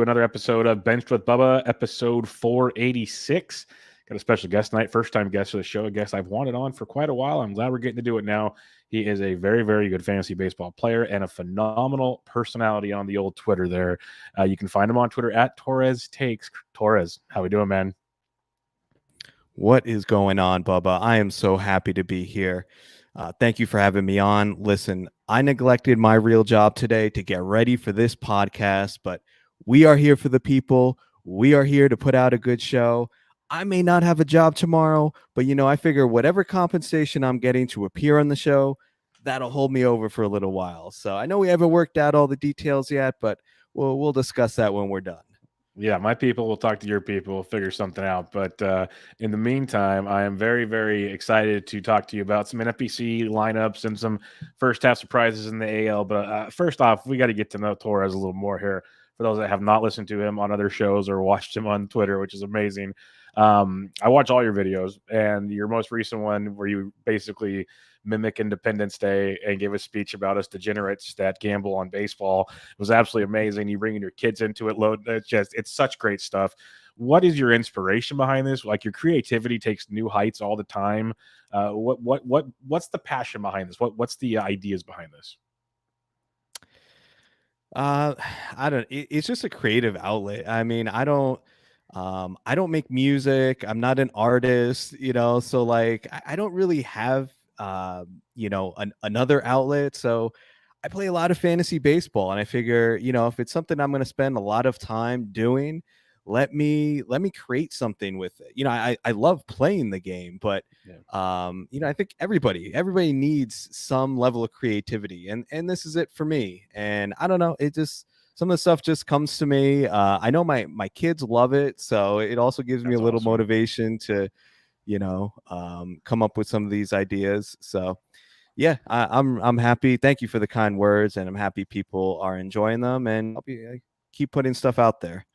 another episode of Benched with Bubba, episode 486. Got a special guest tonight, first time guest of the show, a guest I've wanted on for quite a while. I'm glad we're getting to do it now. He is a very, very good fantasy baseball player and a phenomenal personality on the old Twitter there. You can find him on Twitter at Torres Takes. Torres, how we doing, man? What is going on, Bubba? I am so happy to be here. Thank you for having me on. Listen, I neglected my real job today to get ready for this podcast, but we are here for the people. We are here to put out a good show. I may not have a job tomorrow, but I figure whatever compensation I'm getting to appear on the show, that'll hold me over for a little while. So I know we haven't worked out all the details yet, but we'll discuss that when we're done. Yeah, my people will talk to your people, we'll figure something out. But in the meantime, I am very, very excited to talk to you about some NFBC lineups and some first half surprises in the AL. But first off, we got to get to know Torres a little more here. For those that have not listened to him on other shows or watched him on Twitter, which is amazing. I watch all your videos, and your most recent one where you basically mimic Independence Day and give a speech about us degenerates that gamble on baseball. It was absolutely amazing. You bringing your kids into it. It's such great stuff. What is your inspiration behind this? Like, your creativity takes new heights all the time. What's the passion behind this? What's the ideas behind this? It's just a creative outlet. I mean, I don't make music. I'm not an artist, so like I don't really have another outlet. So I play a lot of fantasy baseball, and I figure, if it's something I'm going to spend a lot of time doing, let me create something with it. I love playing the game, but I think everybody needs some level of creativity, and this is it for me. And I don't know, it just, some of the stuff just comes to me. I know my kids love it, so it also gives me a little motivation to come up with some of these ideas. So yeah, I'm happy. Thank you for the kind words, and I'm happy people are enjoying them, and I keep putting stuff out there.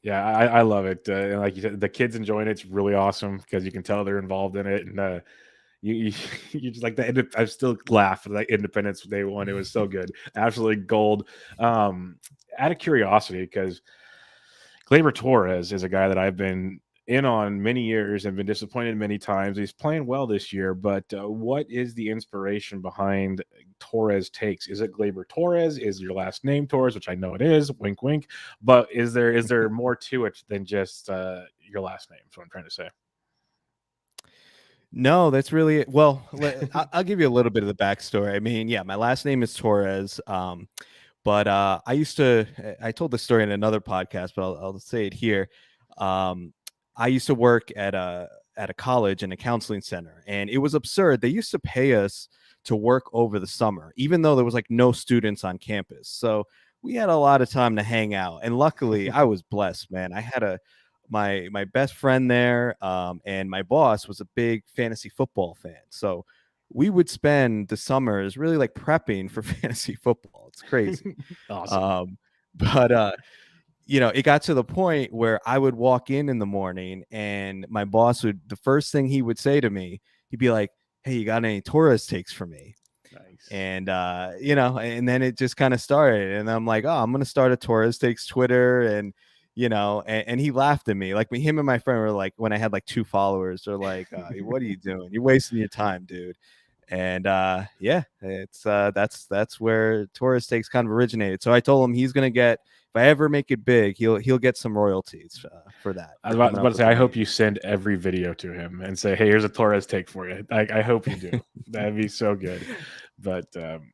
Yeah, I love it. And like you said, the kids enjoying it's really awesome because you can tell they're involved in it. And you you just like the I still laugh at that Independence Day one. It was so good, absolutely gold. Out of curiosity, because Gleyber Torres is a guy that I've been in on many years and been disappointed many times. He's playing well this year, but what is the inspiration behind Torres Takes? Is it Gleyber Torres? Is your last name Torres, which I know it is, wink wink, but is there more to it than just your last name? Is what I'm trying to say. No, that's really it. Well, I'll give you a little bit of the backstory. I mean, yeah, my last name is Torres. But I told this story in another podcast, but I'll say it here. I used to work at a college in a counseling center, and it was absurd. They used to pay us to work over the summer, even though there was like no students on campus. So we had a lot of time to hang out. And luckily I was blessed, man. I had my best friend there, and my boss was a big fantasy football fan. So we would spend the summers really like prepping for fantasy football. It's crazy. Awesome. But it got to the point where I would walk in the morning, and my boss the first thing he would say to me, he'd be like, "Hey, you got any Torres takes for me?" Nice. And and then it just kind of started, and I'm like, "Oh, I'm gonna start a Torres Takes Twitter," and and he laughed at me. Like, him and my friend were like, when I had like 2 followers, they're like, "What are you doing? You're wasting your time, dude." And yeah, it's that's where Torres Takes kind of originated. So I told him he's gonna get, if I ever make it big, he'll get some royalties for that. I was about to say, I hope you send every video to him and say, "Hey, here's a Torres take for you." I hope you do. That'd be so good. But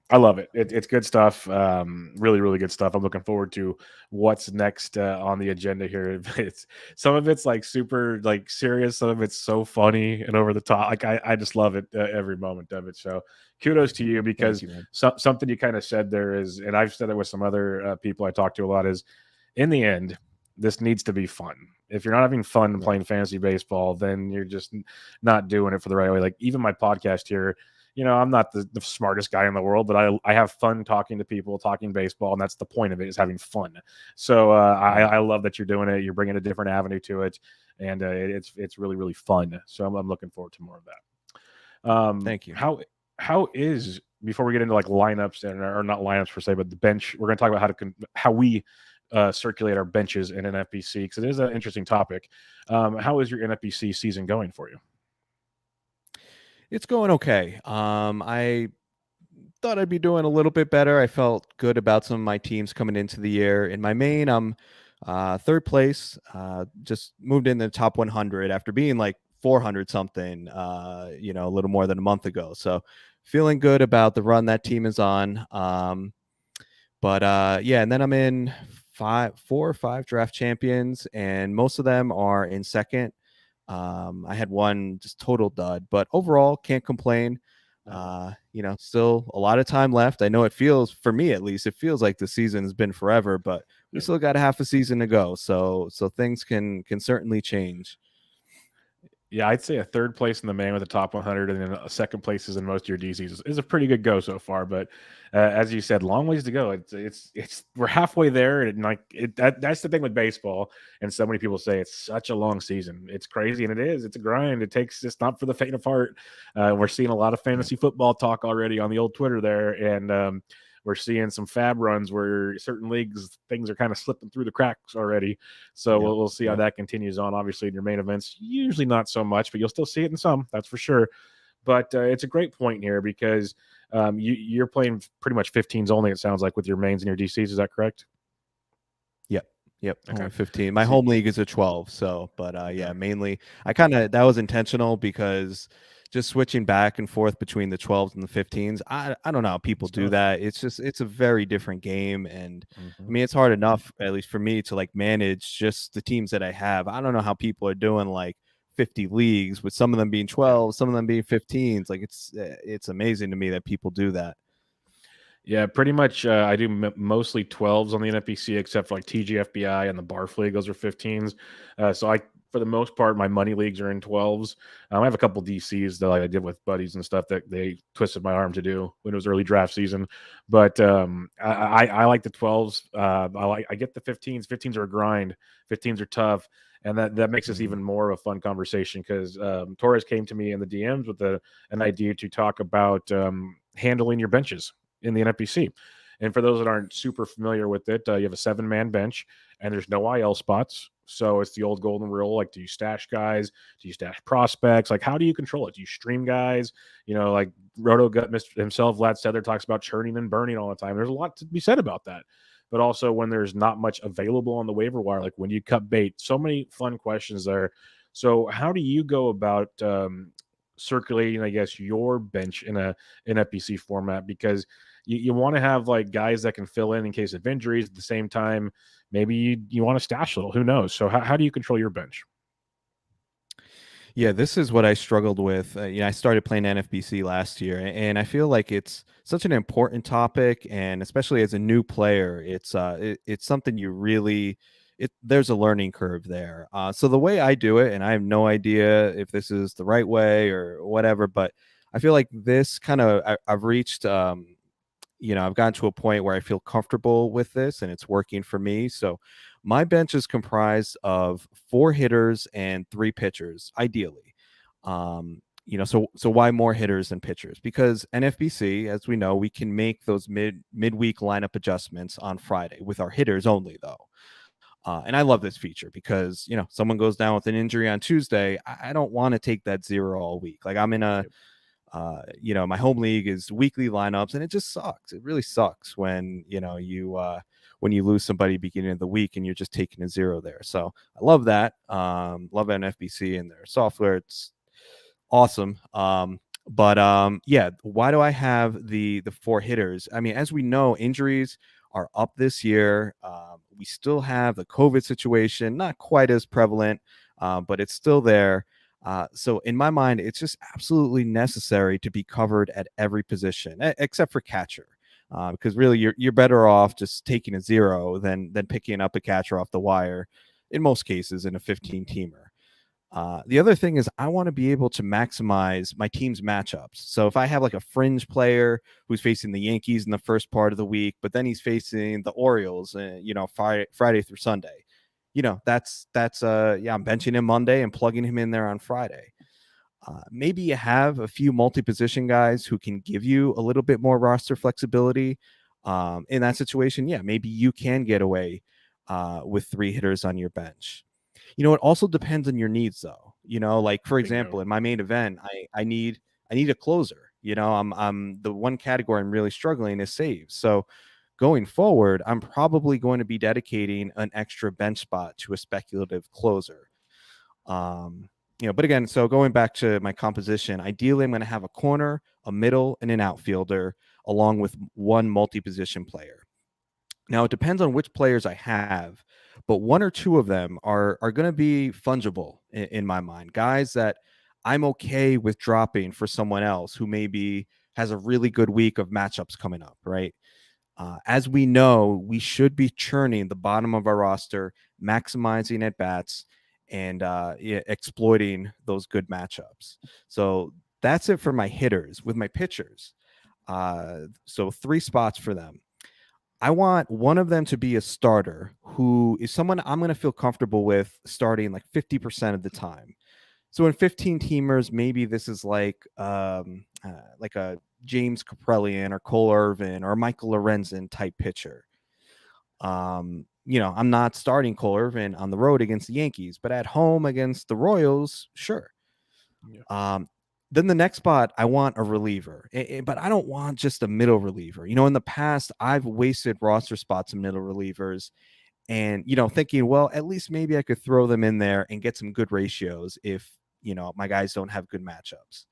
I love it. It's good stuff. Really, really good stuff. I'm looking forward to what's next on the agenda here. It's some of it's like super like serious. Some of it's so funny and over the top. Like I just love it, every moment of it. So kudos to you, because something you kind of said there is, and I've said it with some other people I talk to a lot, is in the end, this needs to be fun. If you're not having fun playing fantasy baseball, then you're just not doing it for the right way. Like, even my podcast here, I'm not the smartest guy in the world, but I have fun talking to people, talking baseball, and that's the point of it, is having fun. So I love that you're doing it. You're bringing a different avenue to it, and it's really, really fun. So I'm looking forward to more of that. Thank you. How is, before we get into like lineups, or not lineups per se, but the bench, we're going to talk about how we circulate our benches in NFBC because it is an interesting topic. How is your NFBC season going for you? It's going okay. I thought I'd be doing a little bit better. I felt good about some of my teams coming into the year. In my main, I'm third place. Just moved in the top 100 after being like 400 something, a little more than a month ago. So feeling good about the run that team is on. Yeah, and then I'm in 4 or 5 draft champions, and most of them are in second. I had one just total dud, but overall can't complain. Still a lot of time left. I know it feels, for me at least, it feels like the season has been forever, but we still got a half a season to go. So things can certainly change. Yeah, I'd say a third place in the main with the top 100, and then a second place is in most of your DCs is a pretty good go so far. But as you said, long ways to go. It's we're halfway there, and that's the thing with baseball. And so many people say it's such a long season. It's crazy, and it is. It's a grind. It's not for the faint of heart. We're seeing a lot of fantasy football talk already on the old Twitter there, and we're seeing some fab runs where certain leagues things are kind of slipping through the cracks already. So we'll see how that continues on. Obviously, in your main events, usually not so much, but you'll still see it in some. That's for sure. But it's a great point here because you're playing pretty much 15s only. It sounds like with your mains and your DCs. Is that correct? Yep. Okay. Only 15. My home league is a 12. So, but mainly that was intentional because just switching back and forth between the 12s and the 15s. I don't know how people do that. It's a very different game. And I mean, it's hard enough, at least for me, to like manage just the teams that I have. I don't know how people are doing like 50 leagues with some of them being 12, some of them being 15s. Like it's amazing to me that people do that. Yeah, pretty much. I do mostly 12s on the NFBC, except for like TGFBI and the Barf League. Those are 15s. For the most part, my money leagues are in 12s. I have a couple DCs that I did with buddies and stuff that they twisted my arm to do when it was early draft season. But I like the 12s. I get the 15s. 15s are a grind. 15s are tough. And that makes this even more of a fun conversation because Torres came to me in the DMs with an idea to talk about handling your benches in the NFBC. And for those that aren't super familiar with it, you have a 7-man bench and there's no IL spots. So it's the old golden rule. Like, do you stash guys? Do you stash prospects? Like, how do you control it? Do you stream guys? Like Roto Gut himself, Vlad Sedler talks about churning and burning all the time. There's a lot to be said about that. But also when there's not much available on the waiver wire, like when you cut bait, so many fun questions there. So how do you go about circulating, I guess, your bench in a NFBC format? Because you want to have like guys that can fill in case of injuries. At the same time, maybe you want to stash a little. Who knows? So how do you control your bench? Yeah, this is what I struggled with. I started playing NFBC last year, and I feel like it's such an important topic, and especially as a new player, it's something you really there's a learning curve there. So the way I do it, and I have no idea if this is the right way or whatever, but I feel like this kind of I've reached. I've gotten to a point where I feel comfortable with this and it's working for me. So my bench is comprised of 4 hitters and 3 pitchers, ideally. So why more hitters than pitchers? Because NFBC, as we know, we can make those midweek lineup adjustments on Friday with our hitters only, though. And I love this feature because, someone goes down with an injury on Tuesday. I don't want to take that 0 all week. Like I'm in a my home league is weekly lineups, and it just sucks. It really sucks when when you lose somebody beginning of the week and you're just taking a 0 there. So I love that. Love NFBC and their software. It's awesome. Why do I have the 4 hitters? I mean, as we know, injuries are up this year. We still have the COVID situation, not quite as prevalent, but it's still there. So in my mind, it's just absolutely necessary to be covered at every position, except for catcher, because really you're better off just taking a 0 than picking up a catcher off the wire in most cases in a 15-teamer. The other thing is I want to be able to maximize my team's matchups. So if I have like a fringe player who's facing the Yankees in the first part of the week, but then he's facing the Orioles, Friday through Sunday. I'm benching him Monday and plugging him in there on Friday. Maybe you have a few multi-position guys who can give you a little bit more roster flexibility. In that situation, maybe you can get away with 3 hitters on your bench. It also depends on your needs, though. Like for example, Bingo. in my main event, I need a closer. I'm the one category I'm really struggling is saves. So going forward, I'm probably going to be dedicating an extra bench spot to a speculative closer. But again, so going back to my composition, ideally I'm going to have a corner, a middle, and an outfielder, along with one multi-position player. Now, it depends on which players I have, but 1 or 2 of them are going to be fungible in my mind. Guys that I'm okay with dropping for someone else who maybe has a really good week of matchups coming up, right? As we know, we should be churning the bottom of our roster, maximizing at bats, and exploiting those good matchups. So that's it for my hitters. With my pitchers, so 3 spots for them. I want one of them to be a starter who is someone I'm going to feel comfortable with starting like 50% of the time. So in 15 teamers, maybe this is like a James Kaprelian or Cole Irvin or Michael Lorenzen type pitcher. I'm not starting Cole Irvin on the road against the Yankees, but at home against the Royals, sure. Yeah. Then the next spot, I want a reliever, but I don't want just a middle reliever. In the past, I've wasted roster spots in middle relievers and, thinking, well, at least maybe I could throw them in there and get some good ratios if, my guys don't have good matchups.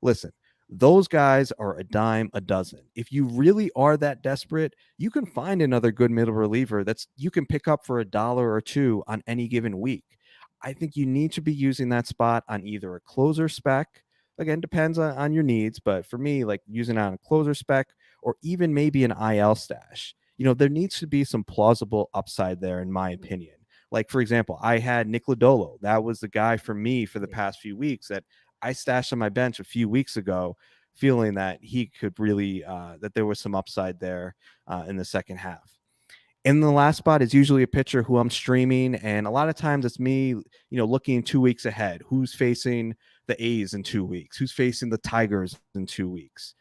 Listen, those guys are a dime a dozen. If you really are that desperate, you can find another good middle reliever you can pick up for $1 or $2 on any given week. I think you need to be using that spot on either a closer spec. Again, depends on your needs, but for me, like using it on a closer spec or even maybe an IL stash. There needs to be some plausible upside there, in my opinion. Like, for example, I had Nick Lodolo. That was the guy for me for the past few weeks that I stashed on my bench a few weeks ago, feeling that he could really, that there was some upside there in the second half. And the last spot is usually a pitcher who I'm streaming. And a lot of times it's me, looking 2 weeks ahead. Who's facing the A's in 2 weeks? Who's facing the Tigers in 2 weeks?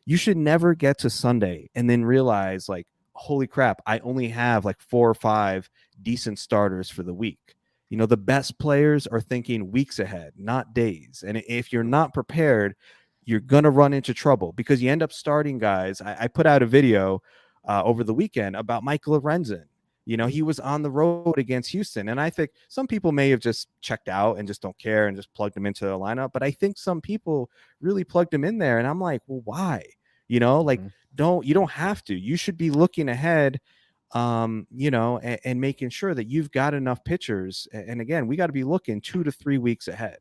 You should never get to Sunday and then realize, like, holy crap, I only have like 4 or 5 decent starters for the week. The best players are thinking weeks ahead, not days. And if you're not prepared, you're going to run into trouble because you end up starting guys. I put out a video over the weekend about Michael Lorenzen. He was on the road against Houston. And I think some people may have just checked out and just don't care and just plugged him into the lineup. But I think some people really plugged him in there. And I'm like, well, why? You don't have to. You should be looking ahead, and making sure that you've got enough pitchers. And again, we got to be looking 2 to 3 weeks ahead.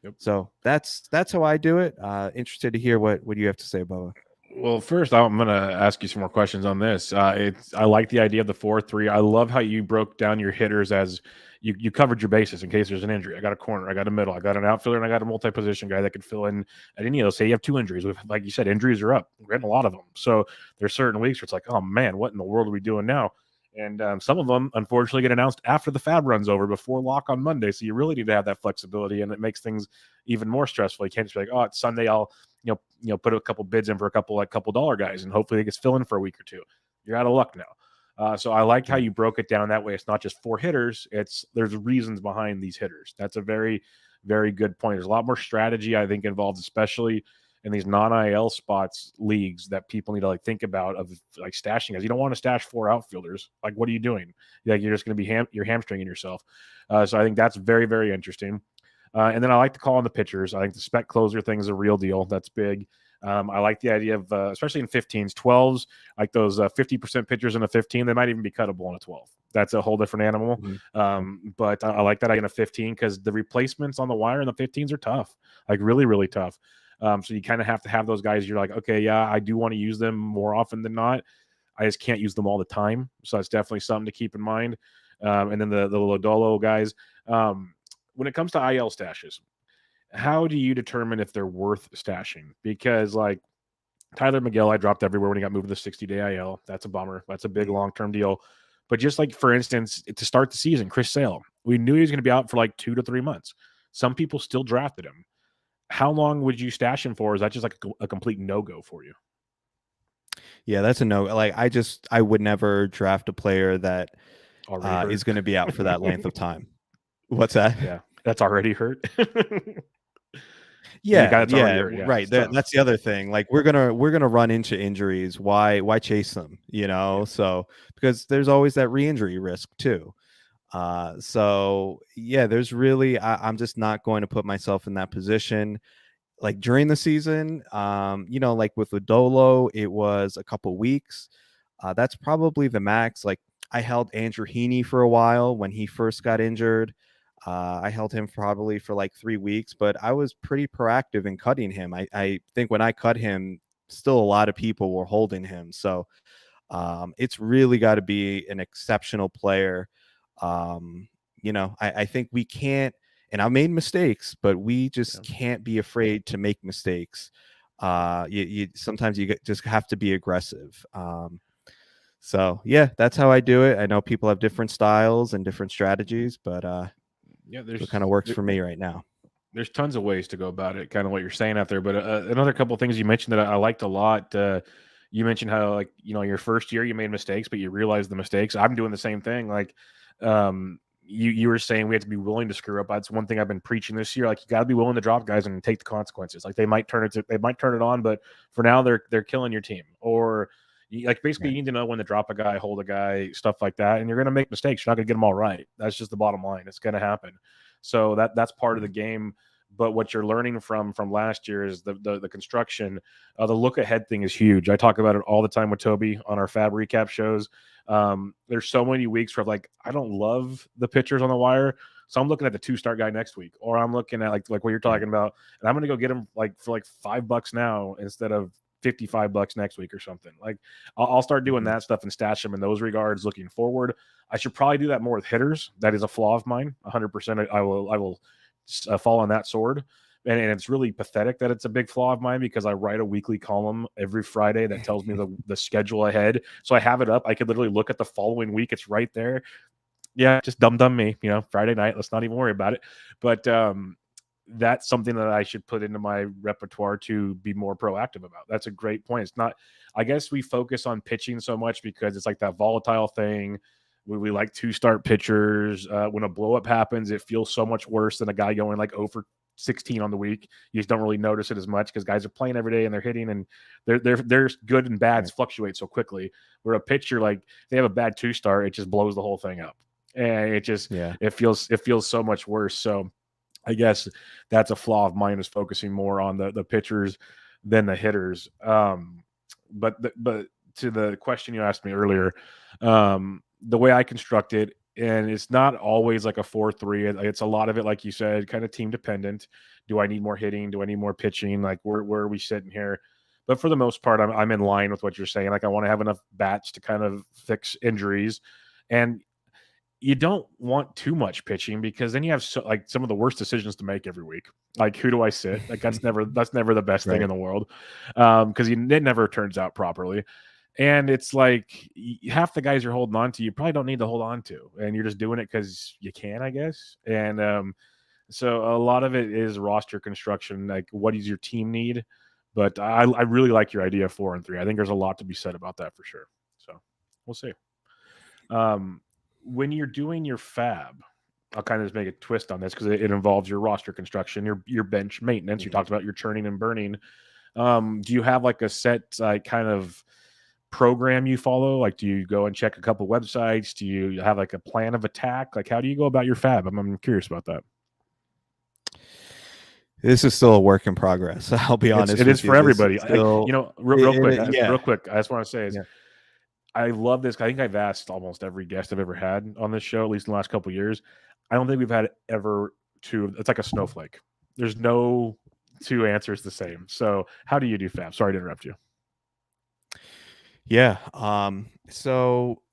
Yep. So that's how I do it. Interested to hear what you have to say, Bubba. Well, first, I'm going to ask you some more questions on this. I like the idea of the 4-3. I love how you broke down your hitters as you covered your bases in case there's an injury. I got a corner, I got a middle, I got an outfielder, and I got a multi-position guy that could fill in at any of those. Say you have 2 injuries. Like you said, injuries are up. We're getting a lot of them. So there's certain weeks where it's like, oh, man, what in the world are we doing now? And some of them, unfortunately, get announced after the fab runs over, before lock on Monday. So you really need to have that flexibility, and it makes things even more stressful. You can't just be like, oh, it's Sunday, I'll put a couple bids in for a couple dollar guys, and hopefully they get fill in for a week or 2. You're out of luck now. So I like how you broke it down that way. It's not just 4 hitters. There's reasons behind these hitters. That's a very, very good point. There's a lot more strategy, I think, involved, especially in these non-IL spots leagues that people need to like think about of like stashing guys. You don't want to stash 4 outfielders. Like, what are you doing? Like, you're just going to be you're hamstringing yourself. So I think that's very, very interesting. And then I like to call on the pitchers. I think the spec closer thing is a real deal. That's big. I like the idea of, especially in 15s, 12s, like those 50% pitchers in a 15, they might even be cuttable in a 12. That's a whole different animal. Mm-hmm. But I like that idea in a 15 because the replacements on the wire in the 15s are tough, like really, really tough. So you kind of have to have those guys. You're like, okay, yeah, I do want to use them more often than not. I just can't use them all the time. So that's definitely something to keep in mind. And then the Lodolo guys. When it comes to IL stashes, how do you determine if they're worth stashing? Because like Tyler Miguel, I dropped everywhere when he got moved to the 60-day IL. That's a bummer. That's a big long-term deal. But just like, for instance, to start the season, Chris Sale, we knew he was going to be out for like 2 to 3 months. Some people still drafted him. How long would you stash him for? Is that just like a complete no-go for you? Yeah, that's a no. Like, I would never draft a player that Already hurt. is going to be out for that length of time. What's that? Yeah, that's already hurt. And the guy Yeah, that's already yeah, hurt, yeah, right. it's tough. That's the other thing. Like we're gonna run into injuries. Why chase them? You know, Yeah. so because there's always that re-injury risk too. So yeah, there's really I'm just not going to put myself in that position. Like during the season, like with Udolo, it was a couple weeks. That's probably the max. Like I held Andrew Heaney for a while when he first got injured. I held him probably for like 3 weeks, but I was pretty proactive in cutting him. I think when I cut him, still a lot of people were holding him. So it's really got to be an exceptional player. I think we can't, and I made mistakes, but we just can't be afraid to make mistakes. Sometimes you just have to be aggressive. So yeah, that's how I do it. I know people have different styles and different strategies, but Yeah, it kind of works for me right now. There's tons of ways to go about it, kind of what you're saying out there. But another couple of things you mentioned that I liked a lot. You mentioned how, like, your first year you made mistakes, but you realized the mistakes. I'm doing the same thing. Like, you were saying we have to be willing to screw up. That's one thing I've been preaching this year. Like, you got to be willing to drop guys and take the consequences. Like, they might turn it on, but for now they're killing your team. Or like, basically, you need to know when to drop a guy, hold a guy, stuff like that. And you're going to make mistakes. You're not going to get them all right. That's just the bottom line. It's going to happen. So that's part of the game. But what you're learning from last year is the construction. The look ahead thing is huge. I talk about it all the time with Toby on our Fab recap shows. There's so many weeks where like I don't love the pitchers on the wire, so I'm looking at the 2-start guy next week, or I'm looking at like what you're talking about, and I'm going to go get him like for like $5 now instead of $55 next week or something. Like I'll start doing that stuff and stash them in those regards looking forward. I should probably do that more with hitters. That is a flaw of mine. 100%. I will fall on that sword. And it's really pathetic that it's a big flaw of mine because I write a weekly column every Friday that tells me the schedule ahead. So I have it up. I could literally look at the following week. It's right there. Yeah, just dumb me, Friday night. Let's not even worry about it. But that's something that I should put into my repertoire to be more proactive about. That's a great point. It's not, I guess we focus on pitching so much because it's like that volatile thing. We like 2-start pitchers. When a blow up happens, it feels so much worse than a guy going like 0 for 16 on the week. You just don't really notice it as much because guys are playing every day and they're hitting, and their good and bads fluctuate so quickly. Where a pitcher, like, they have a bad 2-start, it just blows the whole thing up, and it feels so much worse. So I guess that's a flaw of mine, is focusing more on the pitchers than the hitters. But to the question you asked me earlier, the way I construct it, and it's not always like a 4-3. It's a lot of it, like you said, kind of team dependent. Do I need more hitting? Do I need more pitching? Like, where are we sitting here? But for the most part, I'm in line with what you're saying. Like, I want to have enough bats to kind of fix injuries, and you don't want too much pitching because then you have some of the worst decisions to make every week. Like, who do I sit? Like, that's never the best thing in the world, because it never turns out properly. And it's like half the guys you're holding on to, you probably don't need to hold on to, and you're just doing it because you can, I guess. And so a lot of it is roster construction. Like, what does your team need? But I really like your idea of 4 and 3. I think there's a lot to be said about that for sure. So we'll see. When you're doing your fab, I'll kind of just make a twist on this because it involves your roster construction, your bench maintenance. You talked about your churning and burning. Do you have like a set kind of program you follow? Like, do you go and check a couple websites? Do you have like a plan of attack? Like, how do you go about your fab? I'm curious about that. This is still a work in progress. I'll be honest. It is for everybody. Still, real quick, I just want to say is I love this. I think I've asked almost every guest I've ever had on this show, at least in the last couple of years. I don't think we've had ever it's like a snowflake. There's no two answers the same. So how do you do fab? Sorry to interrupt you. Yeah. So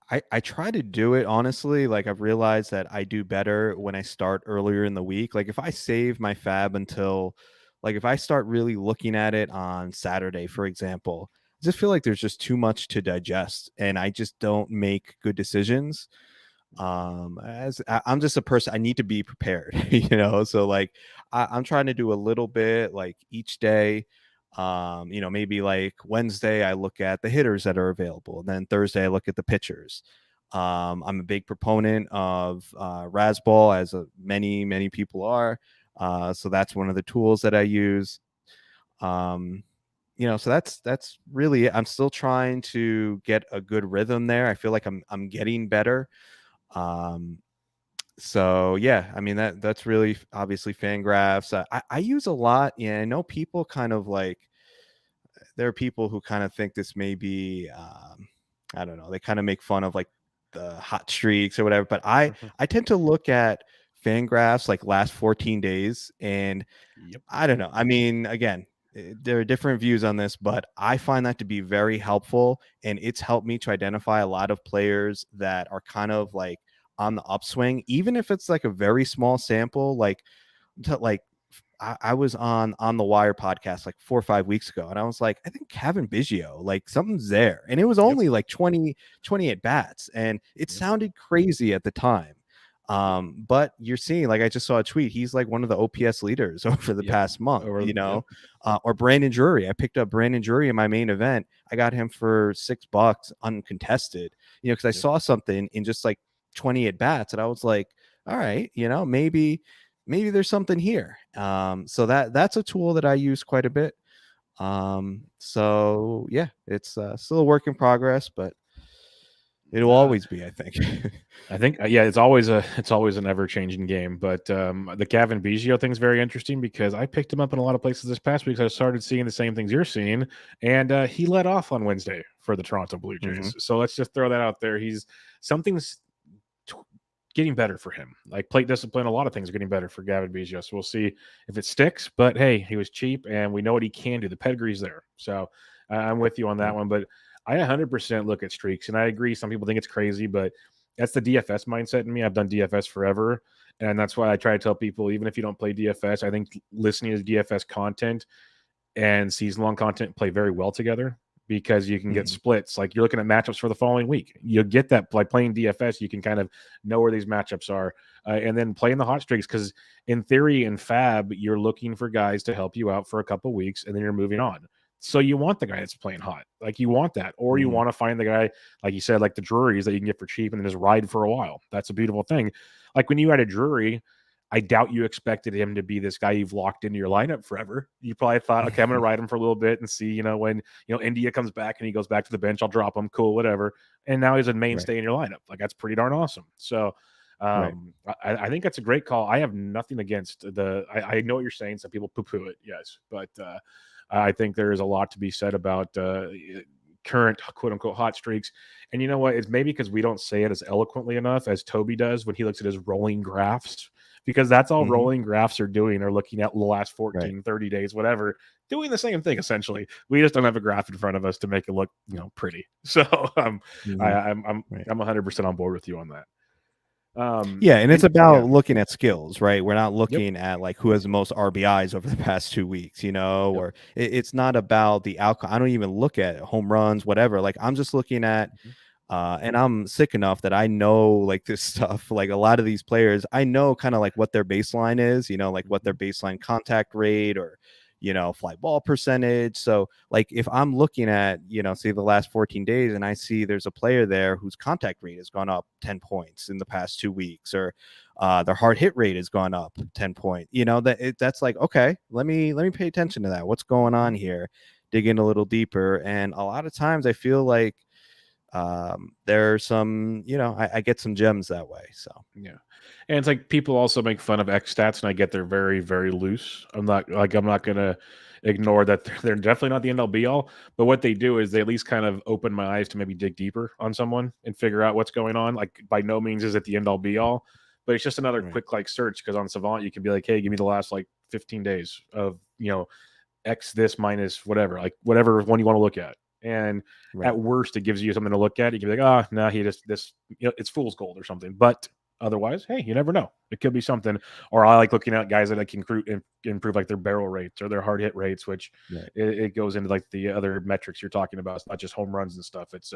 I try to do it honestly. Like, I've realized that I do better when I start earlier in the week. Like, if I save my fab until, like, if I start really looking at it on Saturday, for example, I just feel like there's just too much to digest and I just don't make good decisions. As I'm just a person, I need to be prepared, so like I'm trying to do a little bit like each day. Maybe like Wednesday I look at the hitters that are available, and then Thursday I look at the pitchers. I'm a big proponent of Razzball, as many people are. So that's one of the tools that I use. So that's really it. I'm still trying to get a good rhythm there. I feel like I'm getting better. So yeah, I mean that's really obviously Fangraphs. I use a lot. Yeah, I know people kind of like, there are people who kind of think this may be I don't know, they kind of make fun of like the hot streaks or whatever, but I tend to look at Fangraphs like last 14 days, and Yep. I don't know. I mean, again, there are different views on this, but I find that to be very helpful, and it's helped me to identify a lot of players that are kind of like on the upswing, even if it's like a very small sample. Like, I was on the Wire podcast like 4 or 5 weeks ago, and I was like, I think Kevin Biggio, like something's there, and it was only like 28 bats, and it sounded crazy at the time. But you're seeing, like, I just saw a tweet, he's like one of the OPS leaders over the past month, or Brandon Drury. I picked up Brandon Drury in my main event. I got him for $6 uncontested, because I saw something in just like 28 bats, and I was like, all right, maybe there's something here. So that's a tool that I use quite a bit. So yeah, it's still a work in progress, but it'll always be, I think. I think, yeah, it's always an ever changing game. But the Kevin Biggio thing is very interesting because I picked him up in a lot of places this past week. So I started seeing the same things you're seeing, and he led off on Wednesday for the Toronto Blue Jays. So let's just throw that out there. Something's getting better for him. Like plate discipline, a lot of things are getting better for Gavin Biggio. So we'll see if it sticks. But hey, he was cheap, and we know what he can do. The pedigree's there. So I'm with you on that one. But I 100% look at streaks, and I agree. Some people think it's crazy, but that's the DFS mindset in me. I've done DFS forever, and that's why I try to tell people, even if you don't play DFS, I think listening to DFS content and season-long content play very well together, because you can get splits. Like you're looking at matchups for the following week. You'll get that by playing DFS. You can kind of know where these matchups are, and then playing the hot streaks, because in theory in Fab, you're looking for guys to help you out for a couple weeks, and then you're moving on. So you want the guy that's playing hot. Like you want that. Or you want to find the guy, like you said, like the Drurys that you can get for cheap and then just ride for a while. That's a beautiful thing. Like when you had a Drury, I doubt you expected him to be this guy you've locked into your lineup forever. You probably thought, okay, I'm going to ride him for a little bit and see, when, India comes back and he goes back to the bench, I'll drop him. Cool, whatever. And now he's a mainstay in your lineup. Like that's pretty darn awesome. So I think that's a great call. I have nothing against I know what you're saying. Some people poo-poo it. Yes. But I think there is a lot to be said about current quote unquote hot streaks. And you know what? It's maybe because we don't say it as eloquently enough as Toby does when he looks at his rolling graphs, because that's all rolling graphs are doing. Are looking at the last 14, 30 days, whatever, doing the same thing essentially. We just don't have a graph in front of us to make it look, pretty. So I'm 100% on board with you on that. And it's about looking at skills, right? We're not looking at like who has the most RBIs over the past 2 weeks, or it's not about the outcome. I don't even look at home runs, whatever. Like I'm just looking at and I'm sick enough that I know like this stuff. Like a lot of these players, I know kind of like what their baseline is, like what their baseline contact rate or fly ball percentage. So like if I'm looking at, say the last 14 days and I see there's a player there whose contact rate has gone up 10 points in the past 2 weeks, or their hard hit rate has gone up 10 points, that's like, okay, let me pay attention to that. What's going on here? Dig in a little deeper. And a lot of times I feel like there are some, I get some gems that way. So yeah. And it's like people also make fun of X stats, and I get they're very, very loose. I'm not gonna ignore that they're definitely not the end all be all. But what they do is they at least kind of open my eyes to maybe dig deeper on someone and figure out what's going on. Like by no means is it the end all be all, but it's just another quick like search, because on Savant you can be like, hey, give me the last like 15 days of X this minus whatever, like whatever one you want to look at. And at worst, it gives you something to look at. You can be like, no, he just this, it's fool's gold or something. But otherwise, hey, you never know. It could be something. Or I like looking at guys that I can improve like their barrel rates or their hard hit rates, which it goes into like the other metrics you're talking about. It's not just home runs and stuff. It's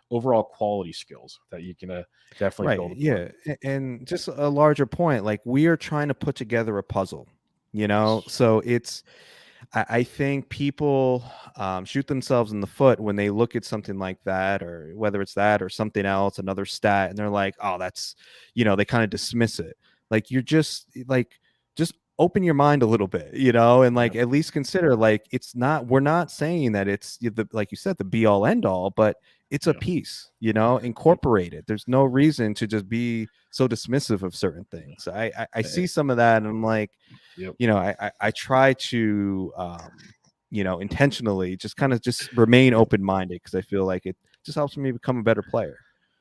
overall quality skills that you can definitely build upon. Yeah, and just a larger point, like we are trying to put together a puzzle, so it's I think people shoot themselves in the foot when they look at something like that, or whether it's that or something else, another stat, and they're like, oh, that's, they kind of dismiss it. Like, you're just open your mind a little bit, and like Yep. at least consider, like, we're not saying that it's like you said, the be all end all, but it's a Yeah. piece, Yep. incorporate it. There's no reason to just be so dismissive of certain things. I Eh, see some of that, and I'm like, Yep. I try to, intentionally just kind of just remain open-minded, because I feel like it just helps me become a better player.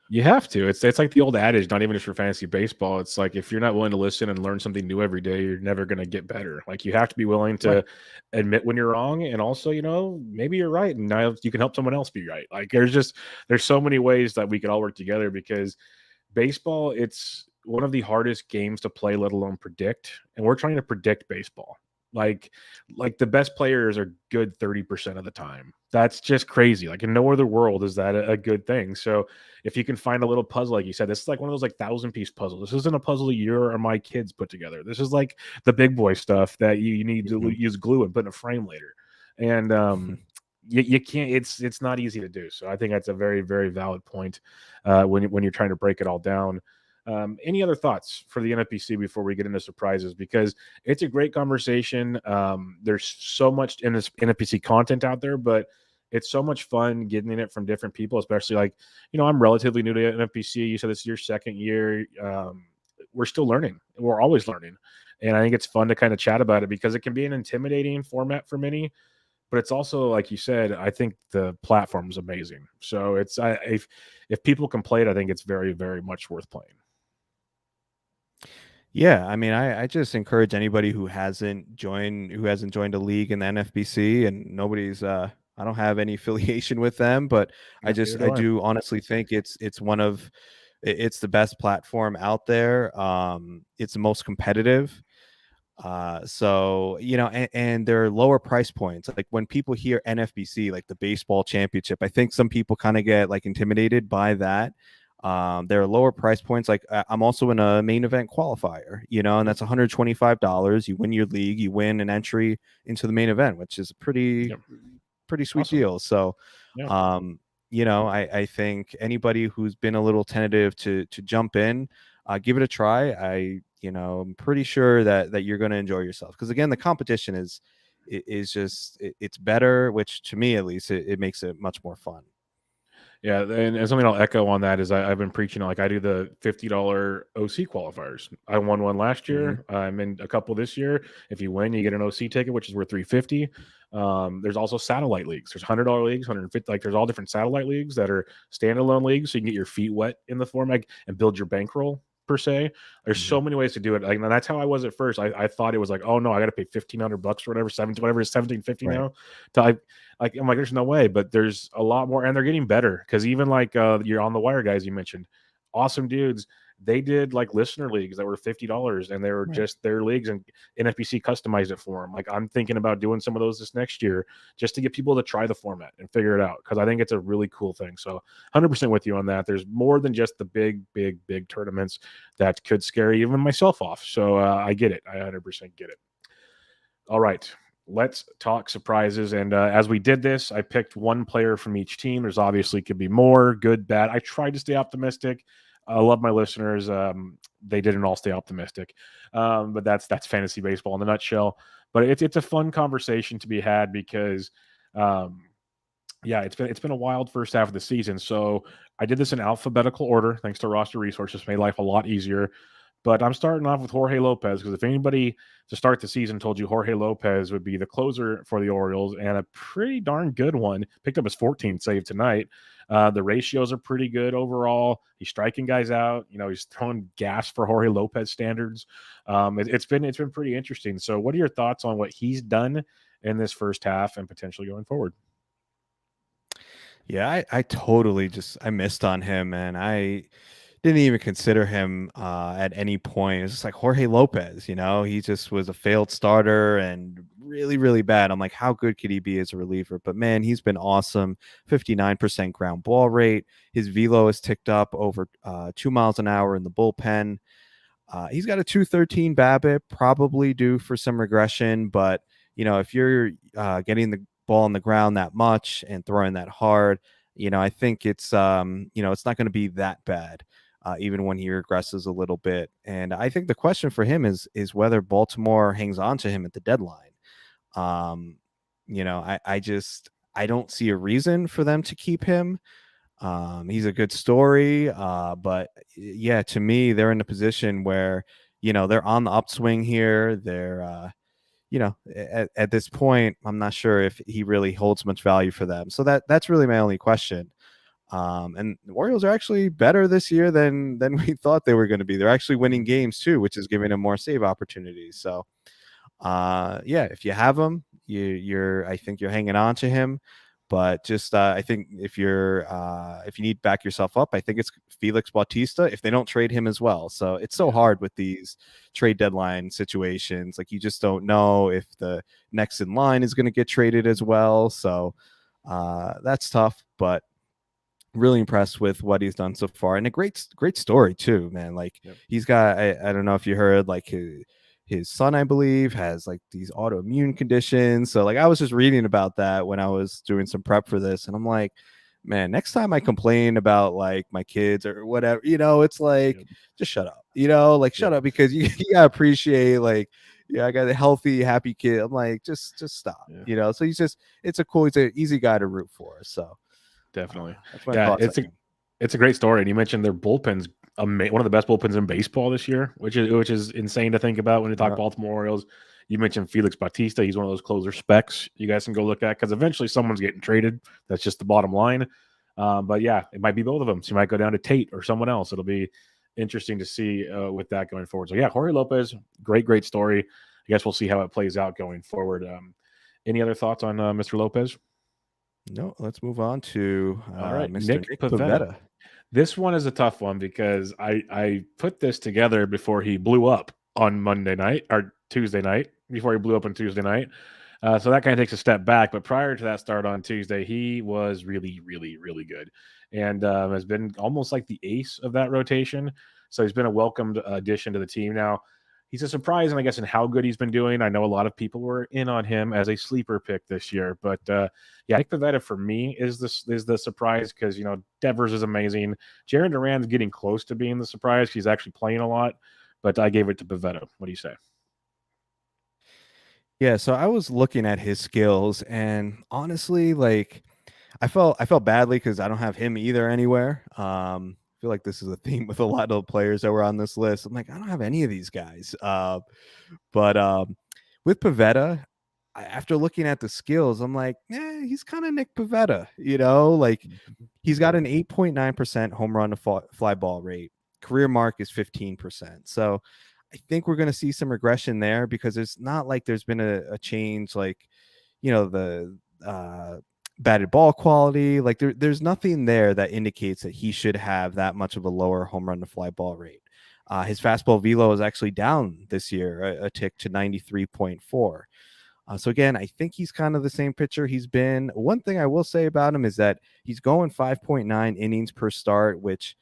You have to. It's like the old adage, not even just for fantasy baseball. It's like if you're not willing to listen and learn something new every day, you're never going to get better. Like you have to be willing Right. to admit when you're wrong, and also, maybe you're right, and now you can help someone else be right. Like there's so many ways that we could all work together, because baseball, it's one of the hardest games to play, let alone predict. And we're trying to predict baseball. Like, like the best players are good 30% of the time. That's just crazy. Like in no other world is that a good thing. So if you can find a little puzzle, like you said, this is like one of those like 1,000-piece puzzles. This isn't a puzzle your or my kids put together. This is like the big boy stuff that you need to Mhm. use glue and put in a frame later. And you can't. It's not easy to do. So I think that's a very, very valid point when you're trying to break it all down. Any other thoughts for the NFBC before we get into surprises? Because it's a great conversation. There's so much in this NFBC content out there, but it's so much fun getting it from different people, especially like, I'm relatively new to NFBC. You said this is your second year. We're still learning. We're always learning. And I think it's fun to kind of chat about it, because it can be an intimidating format for many, but it's also, like you said, I think the platform is amazing. So if people can play it, I think it's very, very much worth playing. Yeah, I mean, I just encourage anybody who hasn't joined a league in the NFBC, and I don't have any affiliation with them, but Yeah, neither I do I. do honestly think it's the best platform out there. It's the most competitive. So, and there are lower price points. Like when people hear NFBC, like the baseball championship, I think some people kind of get like intimidated by that. There are lower price points. Like I'm also in a main event qualifier, and Yep. that's $125. You win your league, you win an entry into the main event, which is a Yep. pretty sweet Awesome. deal. So, Yeah. I think anybody who's been a little tentative to jump in, give it a try. I'm pretty sure that you're going to enjoy yourself, because again, the competition is just it's better, which to me at least it makes it much more fun. Yeah, and something I'll echo on that is I've been preaching, like I do the $50 OC qualifiers. I won one last Hmm. year. I'm in a couple this year. If you win, you get an OC ticket, which is worth 350. There's also satellite leagues. There's $100 leagues, 150. Like there's all different satellite leagues that are standalone leagues, so you can get your feet wet in the format and build your bankroll per se. There's Hmm. so many ways to do it. Like, and that's how I was at first. I thought it was like, oh no, I got to pay $1,500 or whatever, 17, whatever is 1750 Right. now. To I'm like, there's no way, but there's a lot more, and they're getting better, because even like you're on the wire guys you mentioned, awesome dudes. They did like listener leagues that were $50, and they were Right. just their leagues, and NFBC customized it for them. Like I'm thinking about doing some of those this next year, just to get people to try the format and figure it out, because I think it's a really cool thing. So 100% with you on that. There's more than just the big, big, big tournaments that could scare even myself off. So I get it. I 100% get it. All right, let's talk surprises. And as we did this, I picked one player from each team. There's obviously could be more, good, bad. I tried to stay optimistic. I love my listeners. They didn't all stay optimistic, but that's fantasy baseball in a nutshell. But it's a fun conversation to be had, because um, yeah, it's been a wild first half of the season. So I did this in alphabetical order, thanks to roster resources, made life a lot easier. But I'm starting off with Jorge Lopez, because if anybody to start the season told you Jorge Lopez would be the closer for the Orioles, and a pretty darn good one, picked up his 14th save tonight. The ratios are pretty good overall. He's striking guys out. He's throwing gas for Jorge Lopez standards. It's been pretty interesting. So, what are your thoughts on what he's done in this first half and potentially going forward? Yeah, I totally I missed on him, and I didn't even consider him at any point. It's just like Jorge Lopez, he just was a failed starter and really, really bad. I'm like, how good could he be as a reliever? But man, he's been awesome. 59% ground ball rate. His velo has ticked up over 2 miles an hour in the bullpen. He's got a 213 BABIP, probably due for some regression, but if you're getting the ball on the ground that much and throwing that hard, I think it's it's not going to be that bad. Even when he regresses a little bit. And I think the question for him is whether Baltimore hangs on to him at the deadline. Um, I don't see a reason for them to keep him. He's a good story, but yeah, to me, they're in a position where they're on the upswing here. They're at this point, I'm not sure if he really holds much value for them. So that's really my only question. And the Orioles are actually better this year than we thought they were going to be. They're actually winning games too, which is giving them more save opportunities. So, if you have him, I think you're hanging on to him. But just I think if you need to back yourself up, I think it's Felix Bautista if they don't trade him as well. So it's so hard with these trade deadline situations. Like you just don't know if the next in line is going to get traded as well. So that's tough, but really impressed with what he's done so far, and a great story too, man. Like he's got I don't know if you heard, like his son, I believe, has like these autoimmune conditions. So like I was just reading about that when I was doing some prep for this, and I'm like, man, next time I complain about like my kids or whatever, it's like just shut up, shut up, because you gotta appreciate like I got a healthy, happy kid. I'm like, just stop, So he's an easy guy to root for. So definitely. It's a great story. And you mentioned their bullpen's one of the best bullpens in baseball this year, which is insane to think about when you talk Baltimore Orioles. You mentioned Felix Bautista. He's one of those closer specs you guys can go look at because eventually someone's getting traded. That's just the bottom line. But yeah, it might be both of them. So you might go down to Tate or someone else. It'll be interesting to see with that going forward. So yeah, Jorge Lopez, great story. I guess we'll see how it plays out going forward. Any other thoughts on Mr. Lopez? No, let's move on to Mr. Nick Pivetta. This one is a tough one because I put this together before he blew up on Monday night or Tuesday night, before he blew up on Tuesday night. So that kind of takes a step back. But prior to that start on Tuesday, he was really, really, really good and has been almost like the ace of that rotation. So he's been a welcomed addition to the team. Now, he's a surprise, and I guess in how good he's been doing. I know a lot of people were in on him as a sleeper pick this year, but Nick Pivetta for me is the surprise because Devers is amazing. Jarren Duran's getting close to being the surprise. He's actually playing a lot, but I gave it to Pivetta. What do you say? Yeah, so I was looking at his skills, and honestly, like I felt badly because I don't have him either anywhere. I feel like this is a theme with a lot of players that were on this list. I'm like, I don't have any of these guys. But with Pivetta, after looking at the skills, I'm like, he's kind of Nick Pivetta, like he's got an 8.9% home run to fly ball rate. Career mark is 15%. So I think we're going to see some regression there because it's not like there's been a change, like, the batted ball quality. Like there's nothing there that indicates that he should have that much of a lower home run to fly ball rate. His fastball velo is actually down this year, a tick to 93.4. So again, I think he's kind of the same pitcher he's been. One thing I will say about him is that he's going 5.9 innings per start, which,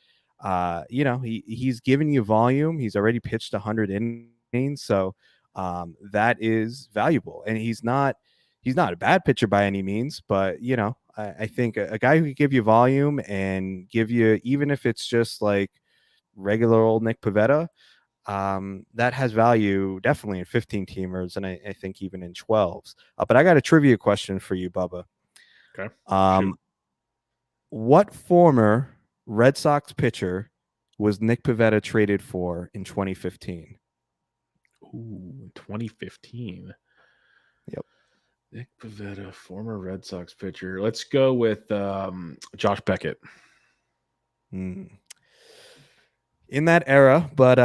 he's giving you volume. He's already pitched 100 innings. So that is valuable. And he's not a bad pitcher by any means, but, I think a guy who can give you volume and give you, even if it's just like regular old Nick Pivetta, that has value definitely in 15 teamers. And I think even in 12s. But I got a trivia question for you, Bubba. Okay. What former Red Sox pitcher was Nick Pivetta traded for in 2015? Ooh, 2015. Yep. Nick Pivetta, former Red Sox pitcher. Let's go with Josh Beckett. In that era, but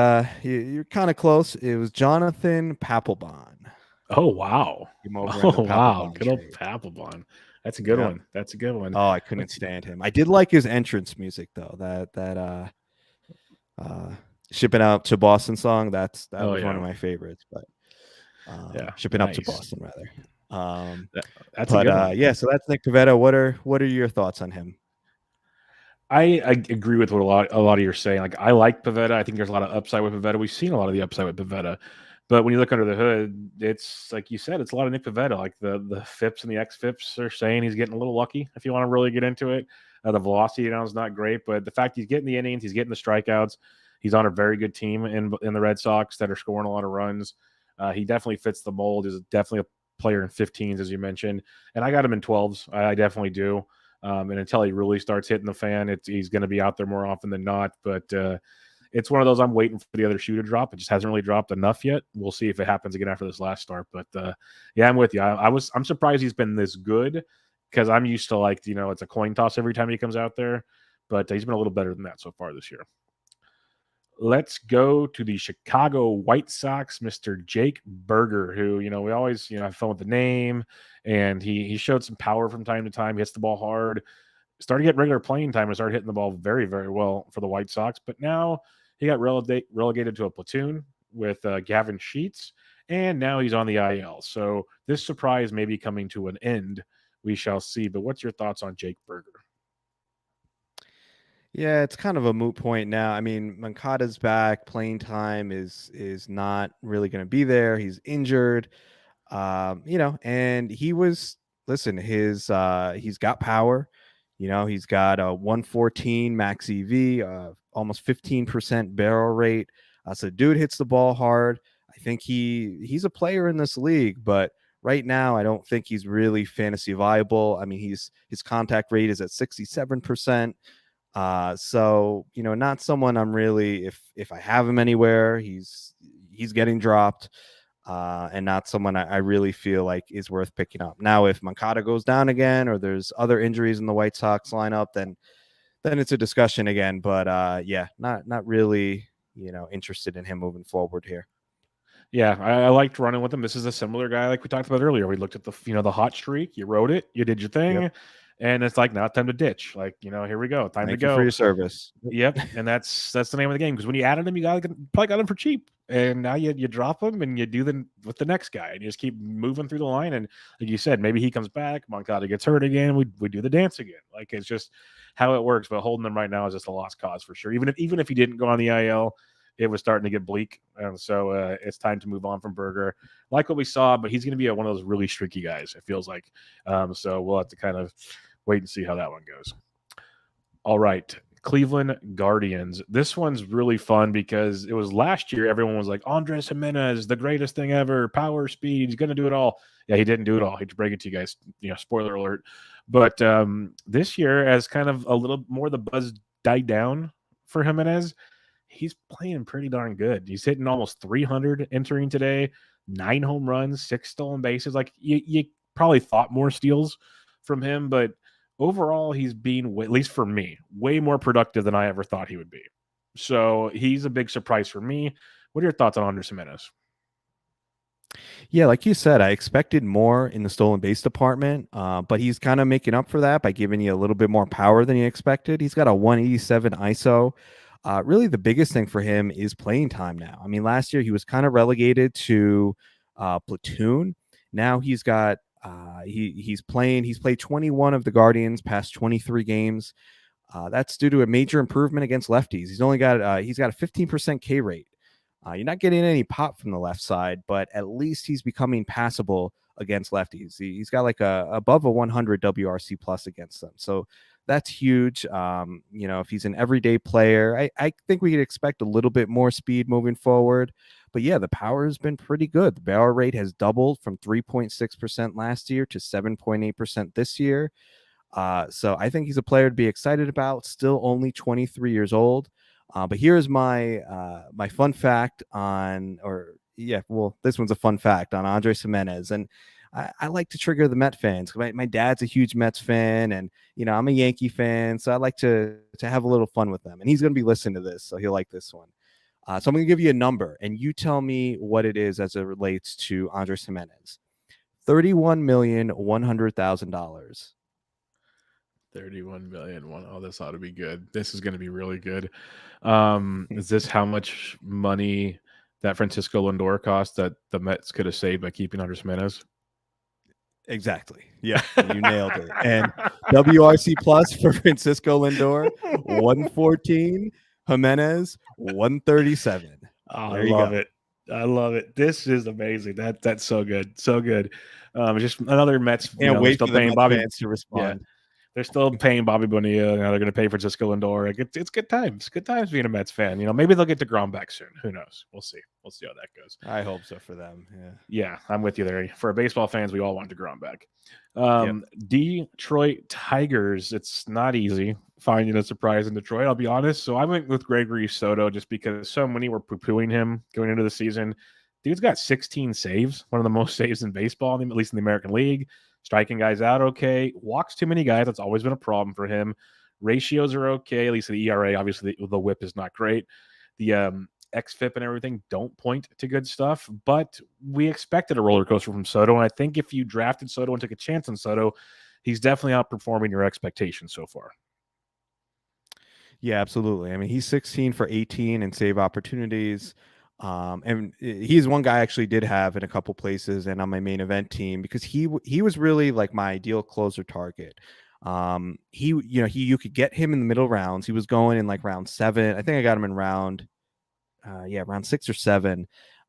you're kind of close. It was Jonathan Papelbon. Oh, wow. Oh, wow. Good old Papelbon. That's a good one. That's a good one. Oh, I couldn't stand him. I did like his entrance music though. That Shipping Out to Boston song. That was one of my favorites. But Shipping Up to Boston rather. That's a good one. So that's Nick Pivetta. What are your thoughts on him? I agree with what a lot of you're saying. Like I like Pivetta. I think there's a lot of upside with Pivetta. We've seen a lot of the upside with Pivetta. But when you look under the hood, it's like you said, it's a lot of Nick Pivetta. Like the FIPS and the XFIPS are saying he's getting a little lucky. If you want to really get into it, the velocity now is not great, but the fact he's getting the innings, he's getting the strikeouts, he's on a very good team in the Red Sox that are scoring a lot of runs. He definitely fits the mold. He's definitely a player in 15s, as you mentioned, and I got him in 12s. I definitely do. And until he really starts hitting the fan, he's going to be out there more often than not. But it's one of those I'm waiting for the other shoe to drop. It just hasn't really dropped enough yet. We'll see if it happens again after this last start. But yeah, I'm with you. I'm surprised he's been this good because I'm used to it's a coin toss every time he comes out there. But he's been a little better than that so far this year. Let's go to the Chicago White Sox, Mr. Jake Burger, who, we always, have fun with the name, and he showed some power from time to time. He hits the ball hard, started to get regular playing time and started hitting the ball very, very well for the White Sox. But now he got relegated to a platoon with Gavin Sheets, and now he's on the IL. So this surprise may be coming to an end. We shall see. But what's your thoughts on Jake Burger? Yeah, it's kind of a moot point now. I mean, Moncada's back. Playing time is not really going to be there. He's injured, and he was he's got power. He's got a 114 max EV, almost 15% barrel rate. So dude hits the ball hard. I think he's a player in this league, but right now I don't think he's really fantasy viable. I mean, his contact rate is at 67%. So not someone I'm really, if I have him anywhere, he's getting dropped, and not someone I really feel like is worth picking up. Now, if Moncada goes down again, or there's other injuries in the White Sox lineup, then it's a discussion again. But yeah, not really, interested in him moving forward here. Yeah, I liked running with him. This is a similar guy like we talked about earlier. We looked at the hot streak. You rode it. You did your thing. Yep. And it's like, now it's time to ditch. Like, here we go. Time to go. Thank you for your service. Yep. And that's the name of the game. Because when you added him, you probably got him for cheap. And now you drop him and you do with the next guy. And you just keep moving through the line. And like you said, maybe he comes back. Moncada gets hurt again. We do the dance again. Like, it's just how it works. But holding him right now is just a lost cause for sure. Even if he didn't go on the IL, it was starting to get bleak. And so it's time to move on from Burger. Like what we saw, but he's going to be one of those really streaky guys, it feels like. So we'll have to kind of wait and see how that one goes. All right. Cleveland Guardians. This one's really fun because it was last year. Everyone was like, Andres Gimenez, the greatest thing ever. Power, speed. He's going to do it all. Yeah, he didn't do it all. I hate to break it to you guys. Spoiler alert. But this year, as kind of a little more the buzz died down for Gimenez, he's playing pretty darn good. He's hitting almost 300 entering today, 9 home runs, 6 stolen bases. Like, you probably thought more steals from him, but overall he's being, at least for me, way more productive than I ever thought he would be. So he's a big surprise for me. What are your thoughts on Andres Gimenez? Yeah, like you said, I expected more in the stolen base department, but he's kind of making up for that by giving you a little bit more power than you expected. He's got a 187 ISO. Really, the biggest thing for him is playing time now. I mean, last year he was kind of relegated to platoon. Now he's got he's played 21 of the Guardians past 23 games. That's due to a major improvement against lefties. He's got a 15% K rate. You're not getting any pop from the left side, but at least he's becoming passable against lefties. He's got like above a 100 WRC plus against them. So that's huge. If he's an everyday player, I think we could expect a little bit more speed moving forward. But yeah, the power has been pretty good. The barrel rate has doubled from 3.6% last year to 7.8% this year. So I think he's a player to be excited about. Still only 23 years old. But here's my fun fact this one's a fun fact on Andres Gimenez. And I like to trigger the Met fans. My dad's a huge Mets fan, and I'm a Yankee fan, so I like to have a little fun with them. And he's going to be listening to this, so he'll like this one. So I'm going to give you a number, and you tell me what it is as it relates to Andres Gimenez. $31,100,000. 31 million. Oh, this ought to be good. This is going to be really good. Is this how much money that Francisco Lindor cost that the Mets could have saved by keeping Andres Gimenez? Exactly. Yeah, you nailed it. And WRC plus for Francisco Lindor, 114. Gimenez, 137. I love it. I love it. This is amazing. That's so good. So good. Just another Mets, Can't they're wait still for the paying Mets Bobby. fans to Yeah. respond. They're still paying Bobby Bonilla. They're going to pay Francisco Lindor. It's good times. Good times being a Mets fan. Maybe they'll get DeGrom back soon. Who knows? We'll see. We'll see how that goes. I hope so for them. Yeah. Yeah, I'm with you there. For baseball fans, we all want DeGrom back. Yep. Detroit Tigers. It's not easy finding a surprise in Detroit, I'll be honest. So I went with Gregory Soto just because so many were poo-pooing him going into the season. Dude's got 16 saves, one of the most saves in baseball, at least in the American League. Striking guys out okay. Walks too many guys. That's always been a problem for him. Ratios are okay, at least the ERA. Obviously, the whip is not great. The XFIP and everything don't point to good stuff, but we expected a roller coaster from Soto. And I think if you drafted Soto and took a chance on Soto, he's definitely outperforming your expectations so far. Yeah, absolutely. I mean, he's 16 for 18 in save opportunities. And he's one guy I actually did have in a couple places and on my main event team because he was really like my ideal closer target. You could get him in the middle rounds. He was going in like round 7. I think I got him in round 6 or 7.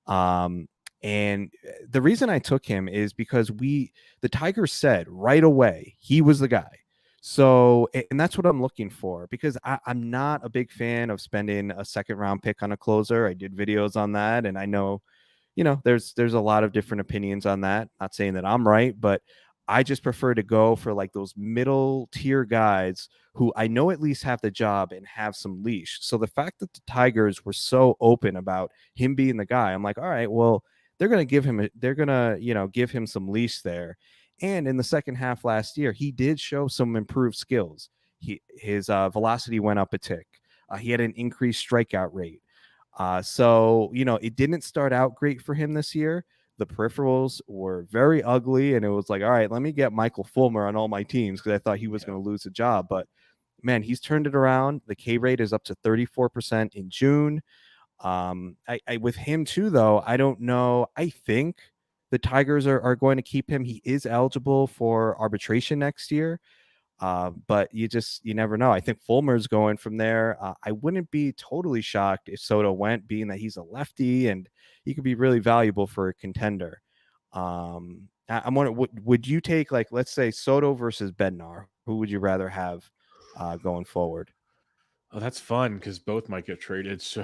And the reason I took him is because the Tigers said right away he was the guy. So, and that's what I'm looking for because I'm not a big fan of spending a second round pick on a closer. I did videos on that, and I know, there's a lot of different opinions on that. Not saying that I'm right, but I just prefer to go for like those middle tier guys who I know at least have the job and have some leash. So the fact that the Tigers were so open about him being the guy, I'm like, all right, well, they're going to give him some leash there. And in the second half last year, he did show some improved skills. His velocity went up a tick. He had an increased strikeout rate. So it didn't start out great for him this year. The peripherals were very ugly, and it was like, all right, let me get Michael Fulmer on all my teams because I thought he was going to lose the job. But man, he's turned it around. The K rate is up to 34% in June. With him too, though, I don't know. I think the Tigers are going to keep him. He is eligible for arbitration next year. But you never know. I think Fulmer's going from there. I wouldn't be totally shocked if Soto went, being that he's a lefty and he could be really valuable for a contender. I'm wondering, would you take, like, let's say Soto versus Bednar? Who would you rather have going forward? Oh, that's fun because both might get traded. So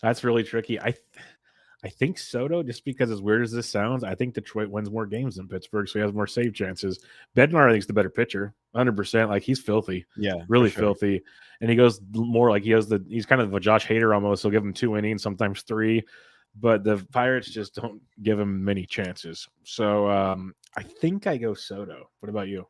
that's really tricky. I think Soto, just because as weird as this sounds, I think Detroit wins more games than Pittsburgh, so he has more save chances. Bednar, I think, is the better pitcher, 100%. Like, he's filthy, really filthy, and he goes more like he's kind of a Josh Hader almost. He'll give him 2 innings, sometimes 3, but the Pirates just don't give him many chances. So I think I go Soto. What about you?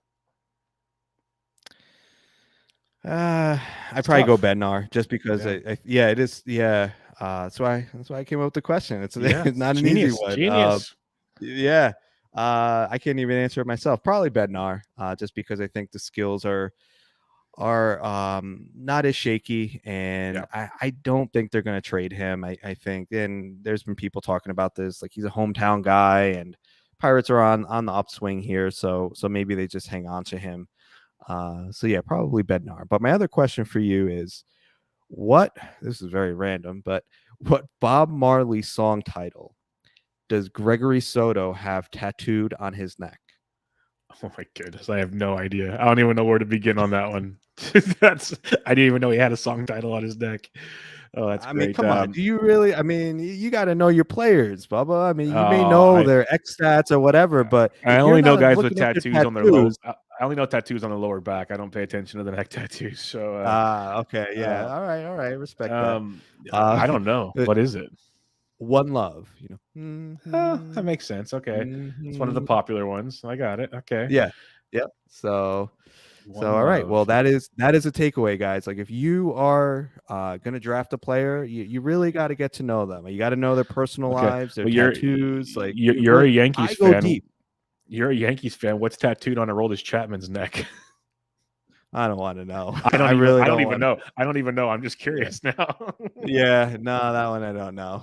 I probably go Bednar just because it is. Yeah. That's why I came up with the question. It's not an easy one. Genius. I can't even answer it myself. Probably Bednar, just because I think the skills are not as shaky, and I don't think they're going to trade him. I think, and there's been people talking about this, like he's a hometown guy, and Pirates are on the upswing here, so maybe they just hang on to him. So yeah, probably Bednar. But my other question for you is, this is very random, but what Bob Marley song title does Gregory Soto have tattooed on his neck? Oh my goodness, I have no idea. I don't even know where to begin on that one. I didn't even know he had a song title on his neck. Oh, that's great. I mean, come on. Do you really? I mean, you got to know your players, Bubba. I mean, you may know their X stats or whatever, but I only know guys with tattoos on their low. I only know tattoos on the lower back. I don't pay attention to the neck tattoos. So, okay, yeah, all right, respect that. I don't know. What is it? One Love. That makes sense. Okay, it's one of the popular ones. I got it. Okay. Yeah. Yep. So all right. Well, that is a takeaway, guys. Like, if you are gonna draft a player, you really got to get to know them. You got to know their personal lives, their tattoos. Like, you're a Yankees fan. Deep. You're a Yankees fan. What's tattooed on Aroldis Chapman's neck? I don't want to know. I don't even know. I don't even know. I'm just curious now. Yeah. No, that one I don't know.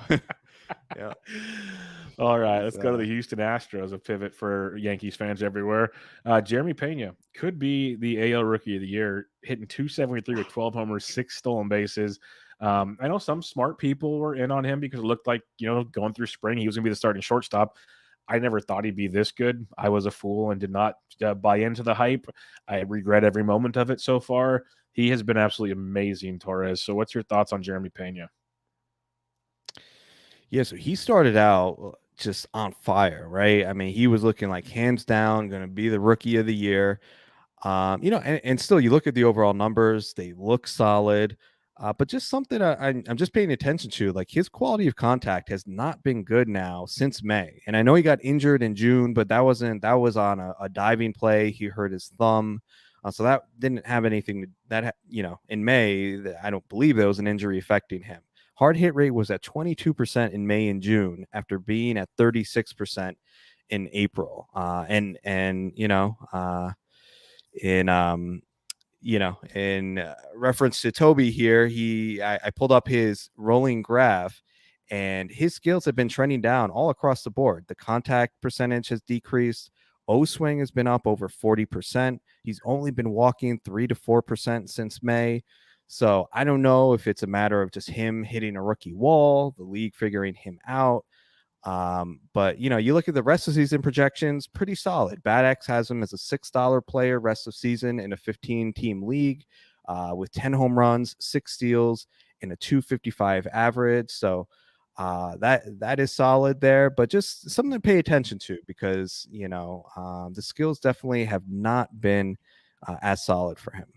Yeah. All right, let's go to the Houston Astros, a pivot for Yankees fans everywhere. Jeremy Pena could be the AL Rookie of the Year, hitting 273 with 12 homers, 6 stolen bases. I know some smart people were in on him because it looked like, going through spring, he was going to be the starting shortstop. I never thought he'd be this good. I was a fool and did not buy into the hype. I regret every moment of it so far. He has been absolutely amazing, Torres. So what's your thoughts on Jeremy Pena? Yeah, so he started out just on fire, right? I mean, he was looking like hands down going to be the rookie of the year. And still, you look at the overall numbers; they look solid. But just something I'm just paying attention to, like his quality of contact has not been good now since May. And I know he got injured in June, but that was on a diving play. He hurt his thumb, so that didn't have anything in May. I don't believe there was an injury affecting him. Hard hit rate was at 22% in May and June after being at 36% in April. In reference to Toby here, I pulled up his rolling graph, and his skills have been trending down all across the board. The contact percentage has decreased. O swing has been up over 40%. He's only been walking 3 to 4% since May. So I don't know if it's a matter of just him hitting a rookie wall, the league figuring him out. But you look at the rest of the season projections, pretty solid. BatX has him as a $6 player rest of season in a 15-team league, with 10 home runs, 6 steals, and a 255 average. So that is solid there, but just something to pay attention to because the skills definitely have not been as solid for him.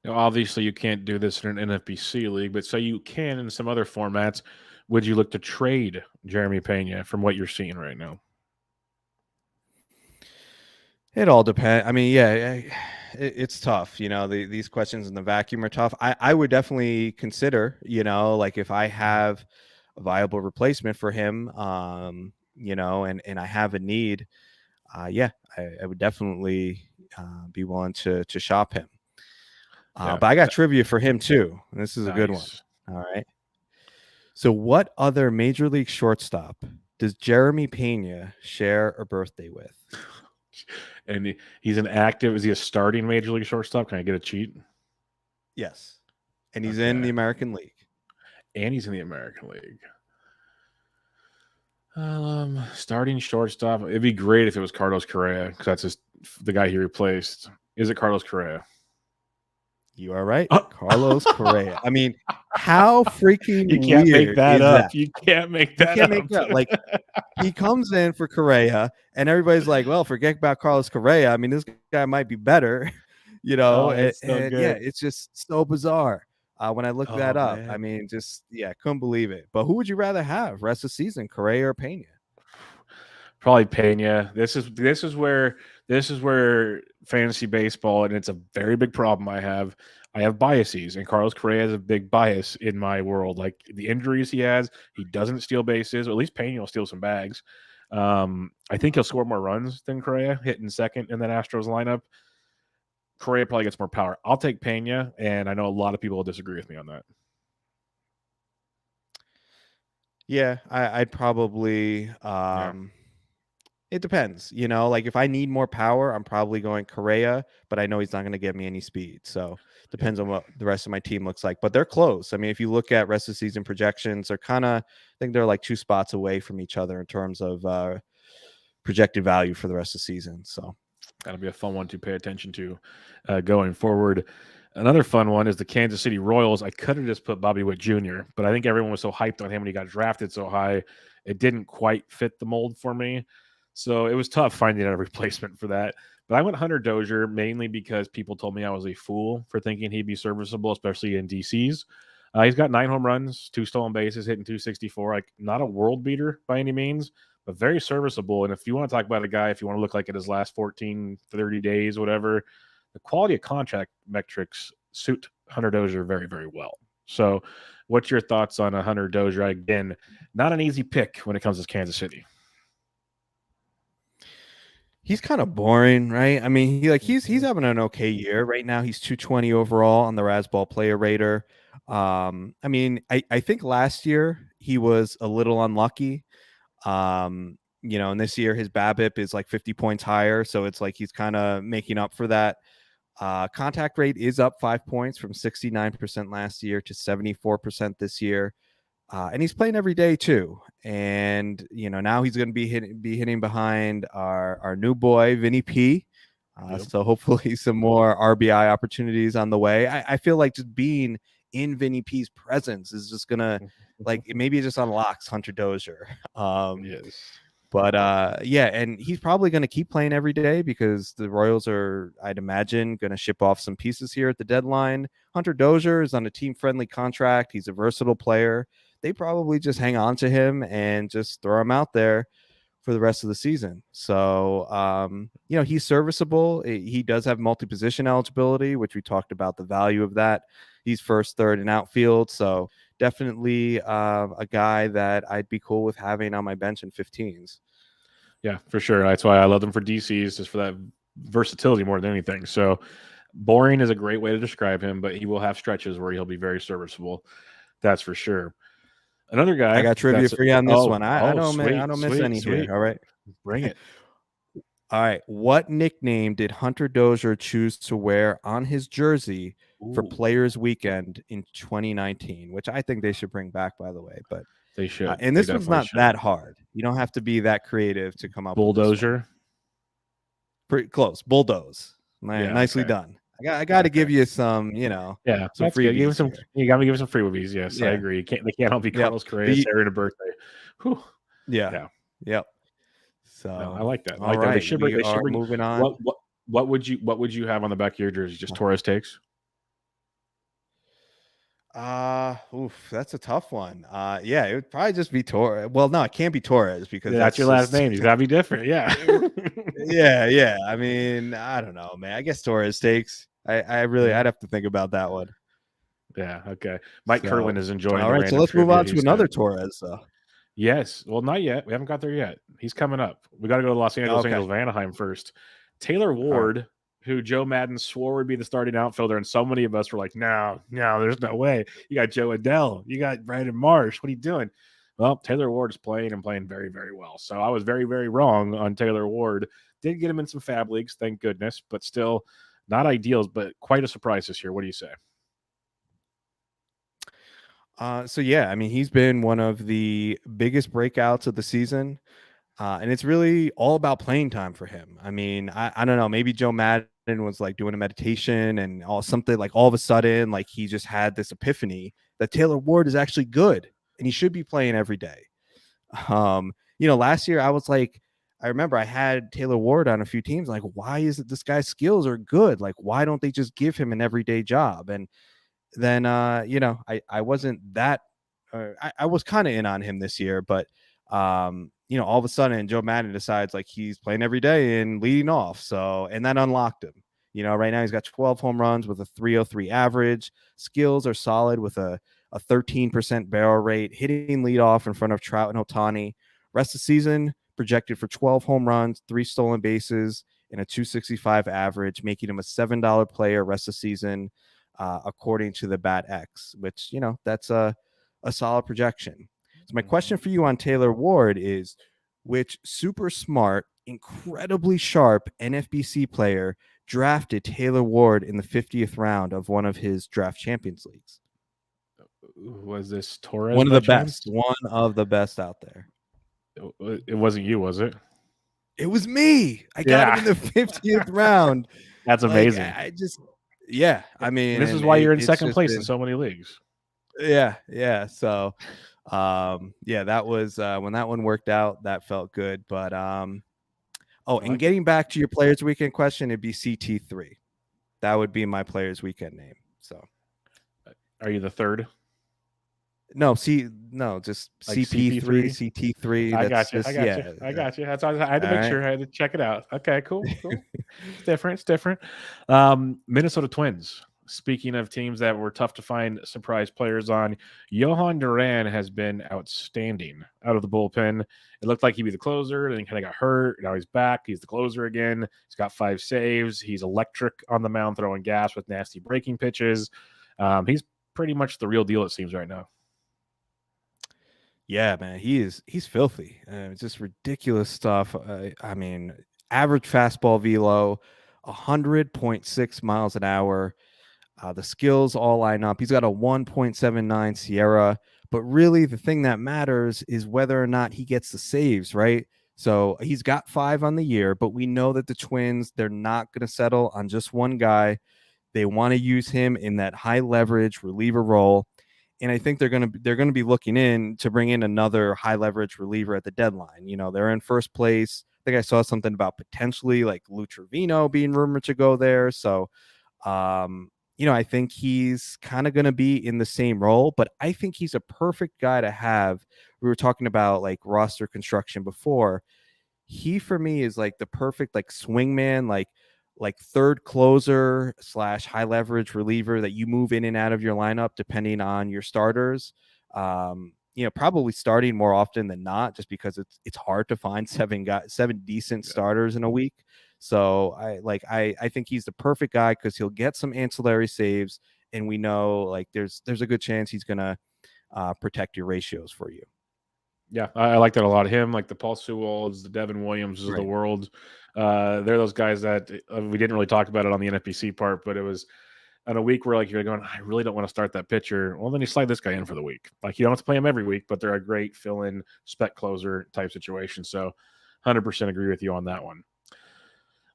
Obviously, you can't do this in an NFBC league, but say you can in some other formats. Would you look to trade Jeremy Pena from what you're seeing right now? It all depends. I mean, yeah, it's tough. These questions in the vacuum are tough. I would definitely consider, like if I have a viable replacement for him, and I have a need, I would definitely be willing to shop him. But I got trivia for him too. This is a good one. All right. So what other major league shortstop does Jeremy Pena share a birthday with? And he's an active. Is he a starting major league shortstop? Can I get a cheat? Yes. And he's in the American League. Starting shortstop. It'd be great if it was Carlos Correa because that's the guy he replaced. Is it Carlos Correa? You are right. Carlos Correa. I mean, how freaking you can't weird make that is up. that? You can't make that up. Like, he comes in for Correa, and everybody's like, well, forget about Carlos Correa. I mean, this guy might be better, it's just so bizarre. When I looked that up, man. I mean, couldn't believe it. But who would you rather have rest of the season, Correa or Pena? Probably Pena. This is where fantasy baseball, and it's a very big problem I have biases, and Carlos Correa has a big bias in my world. Like the injuries he has, he doesn't steal bases, or at least Pena will steal some bags. I think he'll score more runs than Correa, hitting second in that Astros lineup. Correa probably gets more power. I'll take Pena, and I know a lot of people will disagree with me on that. Yeah, I'd probably It depends, like if I need more power, I'm probably going Correa, but I know he's not going to get me any speed. So depends on what the rest of my team looks like, but they're close. I mean, if you look at rest of the season projections, they're I think they're like 2 spots away from each other in terms of projected value for the rest of the season. So that'll be a fun one to pay attention to going forward. Another fun one is the Kansas City Royals. I could have just put Bobby Witt Jr., but I think everyone was so hyped on him when he got drafted so high, it didn't quite fit the mold for me. So it was tough finding a replacement for that. But I went Hunter Dozier mainly because people told me I was a fool for thinking he'd be serviceable, especially in DCs. He's got 9 home runs, 2 stolen bases, hitting 264. Like, not a world beater by any means, but very serviceable. And if you want to talk about a guy, if you want to look like at his last 14, 30 days, whatever, the quality of contract metrics suit Hunter Dozier very, very well. So what's your thoughts on a Hunter Dozier? Again, not an easy pick when it comes to Kansas City. He's kind of boring, right? I mean, he's having an okay year right now. He's 220 overall on the Razzball player rater. I mean, I think last year he was a little unlucky. And this year his BABIP is like 50 points higher, so it's like he's kind of making up for that. Contact rate is up 5 points from 69% last year to 74% this year. And he's playing every day too. And, now he's going to be hitting behind our new boy, Vinny P. Yep. So hopefully some more RBI opportunities on the way. I feel like just being in Vinny P's presence is just going to, maybe it just unlocks Hunter Dozier. Yes. But and he's probably going to keep playing every day because the Royals are, I'd imagine, going to ship off some pieces here at the deadline. Hunter Dozier is on a team-friendly contract. He's a versatile player. They probably just hang on to him and just throw him out there for the rest of the season. So, he's serviceable. He does have multi-position eligibility, which we talked about the value of that. He's first, third, and outfield. So definitely a guy that I'd be cool with having on my bench in 15s. Yeah, for sure. That's why I love them for DCs, just for that versatility more than anything. So boring is a great way to describe him, but he will have stretches where he'll be very serviceable. That's for sure. Another guy. I got trivia for you on this one. I don't miss any sweet. here. All right. Bring it. All right. What nickname did Hunter Dozier choose to wear on his jersey for Players Weekend in 2019, which I think they should bring back, by the way. But they should. And this one's not that hard. You don't have to be that creative to come up with Bulldozer. Pretty close. Bulldoze. Nicely done. I got to give you some, some freebies. You got to give him some freebies. Yes, I agree. They can't all be Carlos Correa sharing a birthday. Whew. Yeah. Yep. So I like that. All right. They should bring, moving on. What would you have on the back of your jersey? Just Torres Takes? That's a tough one. It would probably just be Torres. Well, no, it can't be Torres because that's your last name. You gotta be different. Yeah. yeah. I mean, I don't know, man. I guess Torres Takes. I'd have to think about that one. Yeah. Okay. Mike Kerwin is enjoying. All right. So let's move on to another Torres. Yes. Well, not yet. We haven't got there yet. He's coming up. We got to go to Los Angeles Angels of Anaheim first. Taylor Ward, who Joe Madden swore would be the starting outfielder, and so many of us were like, no, there's no way. You got Joe Adell. You got Brandon Marsh. What are you doing? Well, Taylor Ward is playing and playing very, very well. So I was very, very wrong on Taylor Ward. Did get him in some fab leagues, thank goodness, but still not ideals, but quite a surprise this year. What do you say? He's been one of the biggest breakouts of the season. And it's really all about playing time for him. I mean, I don't know, maybe Joe Madden was like doing a meditation and all of a sudden, like he just had this epiphany that Taylor Ward is actually good and he should be playing every day. Last year I remember I had Taylor Ward on a few teams. Like, why is it this guy's skills are good? Like, why don't they just give him an everyday job? And then, I wasn't that, I was kind of in on him this year, but, all of a sudden Joe Madden decides like he's playing every day and leading off. And that unlocked him. Right now he's got 12 home runs with a 303 average. Skills are solid with a 13% barrel rate, hitting leadoff in front of Trout and Ohtani. Rest of the season projected for 12 home runs, 3 stolen bases, and a 265 average, making him a $7 player rest of the season, according to the Bat X, which, that's a solid projection. So my question for you on Taylor Ward is, which super smart, incredibly sharp NFBC player drafted Taylor Ward in the 50th round of one of his draft Champions Leagues? Was this Torres? One of the best out there. It wasn't you, was it? It was me. I got him in the 50th round. That's amazing. I mean, this is why you're in second place in so many leagues. Yeah. So, that was when that one worked out. That felt good. But getting back to your Players Weekend question, it'd be CT3. That would be my Players Weekend name. So, are you the third? No, just like CP3, CT3. I got you. That's all. I had to make sure. I had to check it out. Okay, cool. It's different. Minnesota Twins. Speaking of teams that were tough to find surprise players on, Johan Duran has been outstanding out of the bullpen. It looked like he'd be the closer, then he kind of got hurt. Now he's back. He's the closer again. He's got 5 saves. He's electric on the mound, throwing gas with nasty breaking pitches. He's pretty much the real deal, it seems, right now. Yeah, man, he's filthy. It's just ridiculous stuff. I mean, average fastball velo, 100.6 miles an hour. The skills all line up. He's got a 1.79 Sierra, but really the thing that matters is whether or not he gets the saves, right? So he's got 5 on the year, but we know that the Twins, they're not going to settle on just one guy. They want to use him in that high leverage reliever role. And I think they're going to be looking in to bring in another high leverage reliever at the deadline. You know, they're in first place. I think I saw something about potentially like Lou Trevino being rumored to go there. So, I think he's kind of going to be in the same role, but I think he's a perfect guy to have. We were talking about like roster construction before. He for me is like the perfect like swing man, like third closer / high leverage reliever that you move in and out of your lineup depending on your starters. Probably starting more often than not, just because it's hard to find 7 decent starters in a week. So I think he's the perfect guy because he'll get some ancillary saves, and we know like there's a good chance he's gonna protect your ratios for you. Yeah, I like that a lot. Him, like the Paul Sewolds, the Devin Williams of the world. They're those guys that we didn't really talk about it on the NFBC part, but it was on a week where like you're going, I really don't want to start that pitcher. Well, then you slide this guy in for the week. Like you don't have to play him every week, but they're a great fill-in spec closer type situation. So 100% agree with you on that one.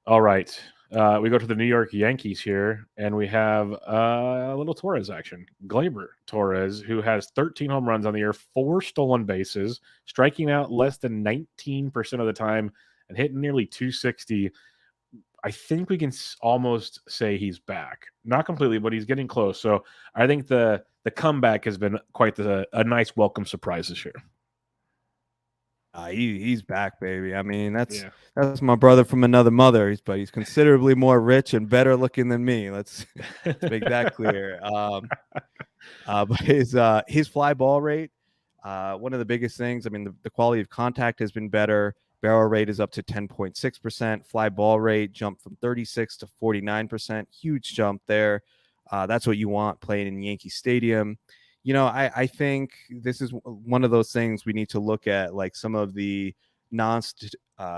All right. We go to the New York Yankees here, and we have a little Torres action. Gleyber Torres, who has 13 home runs on the year, 4 stolen bases, striking out less than 19% of the time, and hitting nearly 260. I think we can almost say he's back. Not completely, but he's getting close. So I think the comeback has been quite a nice welcome surprise this year. He's back, baby. I mean, that's my brother from another mother, but he's considerably more rich and better looking than me. Let's make that clear. But his fly ball rate, one of the biggest things. I mean, the quality of contact has been better. Barrel rate is up to 10.6%. Fly ball rate jumped from 36 to 49%. Huge jump there. That's what you want playing in Yankee Stadium. I think this is one of those things we need to look at, like some of the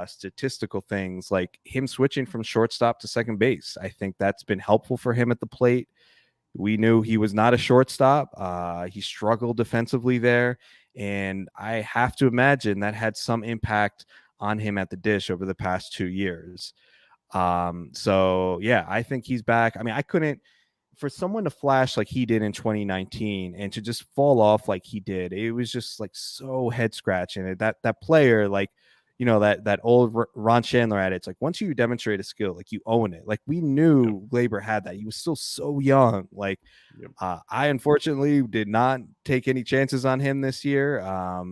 statistical things, like him switching from shortstop to second base. I think that's been helpful for him at the plate. We knew he was not a shortstop. He struggled defensively there, and I have to imagine that had some impact on him at the dish over the past 2 years. So yeah, I think he's back. I mean, I couldn't. For someone to flash like he did in 2019 and to just fall off like he did, it was just like so head scratching. That player, like, that old Ron Chandler had it. It's like once you demonstrate a skill, like you own it. Like we knew Gleyber had that. He was still so young. Like I unfortunately did not take any chances on him this year.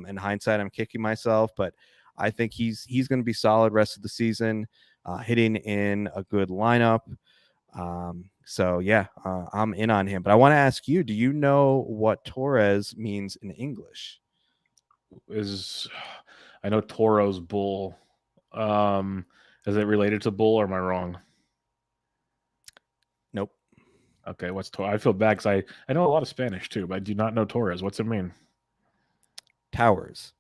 In hindsight, I'm kicking myself, but I think he's going to be solid rest of the season, hitting in a good lineup. So yeah, I'm in on him, but I want to ask you, do you know what Torres means in English? I know Toro's bull. Is it related to bull, or am I wrong? Nope. Okay, what's Torres? I feel bad because I know a lot of Spanish too, but I do not know Torres. What's it mean? Towers.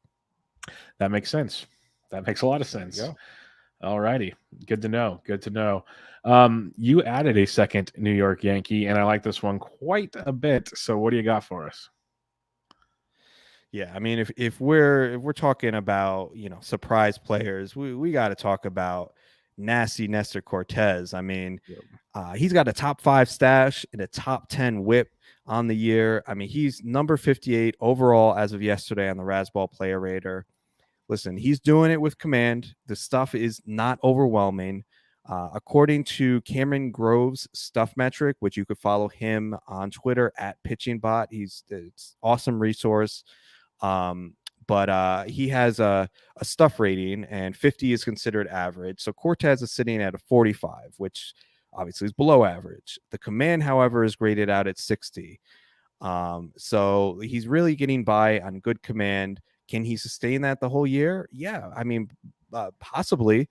That makes sense. That makes a lot of sense. All righty. Good to know. Good to know. You added a second New York Yankee, and I like this one quite a bit. So what do you got for us? Yeah, I mean, if we're talking about, surprise players, we got to talk about nasty Nestor Cortez. I mean, he's got a top 5 stash and a top 10 whip on the year. I mean, he's number 58 overall as of yesterday on the Razzball Player Rater. Listen, he's doing it with command. The stuff is not overwhelming. According to Cameron Grove's stuff metric, which you could follow him on Twitter at PitchingBot, it's awesome resource. But he has a stuff rating, and 50 is considered average. So Cortez is sitting at a 45, which obviously is below average. The command, however, is graded out at 60. So he's really getting by on good command. Can he sustain that the whole year? Yeah, I mean, possibly.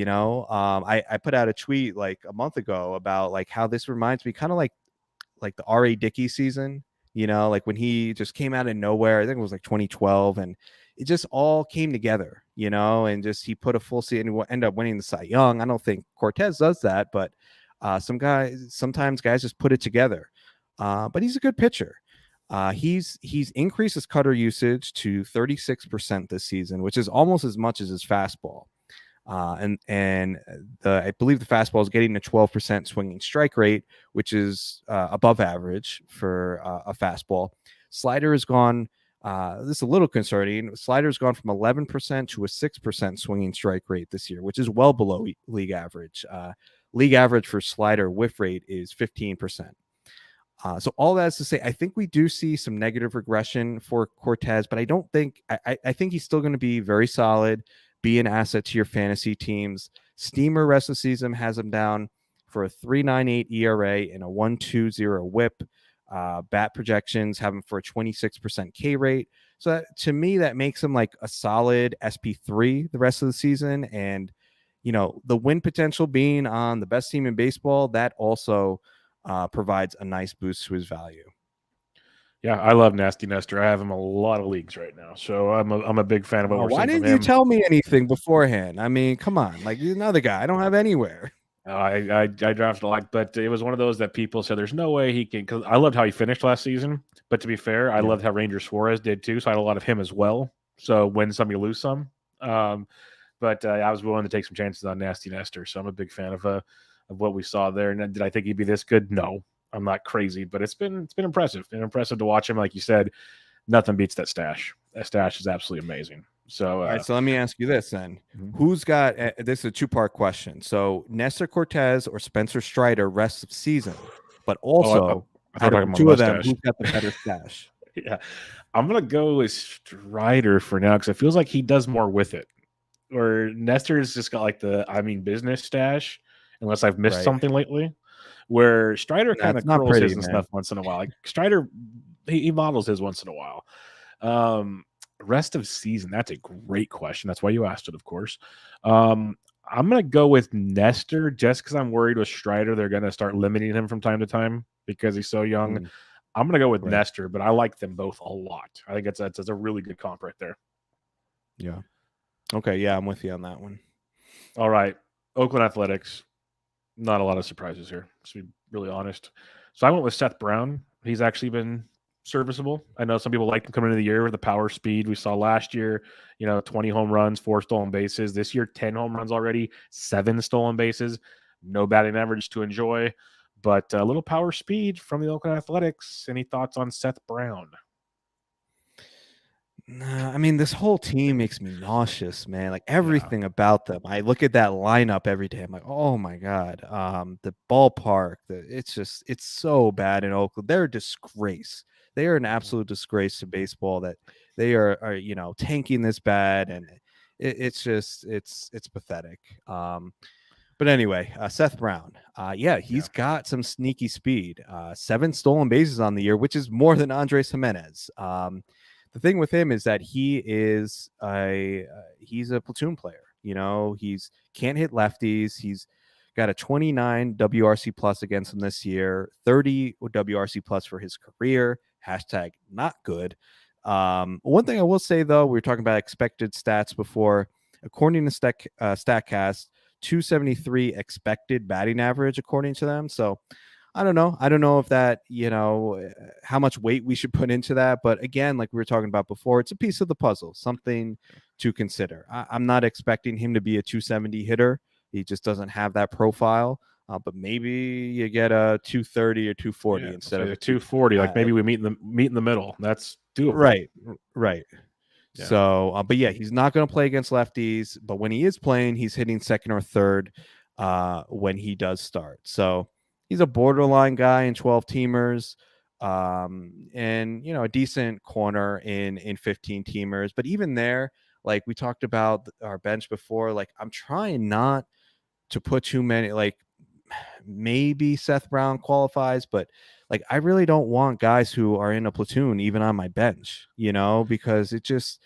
I put out a tweet like a month ago about like how this reminds me kind of like the R.A. Dickey season. like when he just came out of nowhere. I think it was like 2012, and it just all came together, and just he put a full season and end up winning the Cy Young. I don't think Cortez does that, but sometimes guys just put it together. But he's a good pitcher. He's increased his cutter usage to 36% this season, which is almost as much as his fastball. And I believe the fastball is getting a 12% swinging strike rate, which is above average for a fastball. Slider has gone. This is a little concerning. Slider's gone from 11% to a 6% swinging strike rate this year, which is well below league average. League average for slider whiff rate is 15%. So all that is to say, I think we do see some negative regression for Cortez, but I don't think I think he's still going to be very solid, be an asset to your fantasy teams. Steamer rest of the season has him down for a 3.98 ERA and a 1.20 WHIP. Bat projections have him for a 26% K rate. So to me, that makes him like a solid SP3 the rest of the season. And the win potential being on the best team in baseball, that also provides a nice boost to his value. Yeah, I love Nasty Nestor. I have him in a lot of leads right now, so I'm a big fan of what we're seeing from him. Why didn't you tell me anything beforehand? I mean, come on, like he's another guy I don't have anywhere. I drafted a lot, but it was one of those that people said there's no way he can. Because I loved how he finished last season, but to be fair, I loved how Ranger Suarez did too. So I had a lot of him as well. So win some, you lose some. But I was willing to take some chances on Nasty Nestor, so I'm a big fan of what we saw there. And did I think he'd be this good? No, I'm not crazy, but it's been impressive. It's been impressive to watch him. Like you said, nothing beats that stash. That stash is absolutely amazing. So, all right. So let me ask you this then: Who's got this is a two-part question? So Nestor Cortez or Spencer Strider rest of season, but also out of two of them, who's got the better stash? Yeah, I'm gonna go with Strider for now because it feels like he does more with it. Or Nestor's just got like business stash, unless I've missed something lately. Where Strider kind of curls his and stuff once in a while. Like Strider, he models his once in a while. Rest of season, that's a great question. That's why you asked it, of course. I'm gonna go with Nestor just because I'm worried with Strider. They're gonna start limiting him from time to time because he's so young. I'm gonna go with Nestor, but I like them both a lot. I think that's a really good comp right there. Yeah. Okay. Yeah, I'm with you on that one. All right, Oakland Athletics. Not a lot of surprises here, to be really honest. So I went with Seth Brown. He's actually been serviceable. I know some people liked him coming into the year with the power speed we saw last year. 20 home runs, 4 stolen bases. This year, 10 home runs already, 7 stolen bases. No batting average to enjoy, but a little power speed from the Oakland Athletics. Any thoughts on Seth Brown? Nah, I mean, this whole team makes me nauseous, man. Like everything about them. I look at that lineup every day. I'm like, oh my God. The ballpark, it's so bad in Oakland. They're a disgrace. They are an absolute disgrace to baseball that they are tanking this bad, and it's pathetic. But anyway, Seth Brown, he's got some sneaky speed. 7 stolen bases on the year, which is more than Andres Gimenez. The thing with him is that he's a platoon player. He's can't hit lefties. He's got a 29 WRC plus against him this year, 30 WRC plus for his career. Hashtag not good. One thing I will say, though, we were talking about expected stats before. According to StatCast, 273 expected batting average, according to them. So I don't know. I don't know if that, how much weight we should put into that. But again, like we were talking about before, it's a piece of the puzzle, something to consider. I'm not expecting him to be a 270 hitter. He just doesn't have that profile. But maybe you get a 230 or 240 instead of a 240. Like maybe we meet in the middle. That's doable. Right. Yeah. So, but yeah, he's not going to play against lefties. But when he is playing, he's hitting second or third when he does start. So he's a borderline guy in 12 teamers, and a decent corner in 15 teamers. But even there, like we talked about our bench before, like I'm trying not to put too many. Like maybe Seth Brown qualifies, but like I really don't want guys who are in a platoon even on my bench, because it just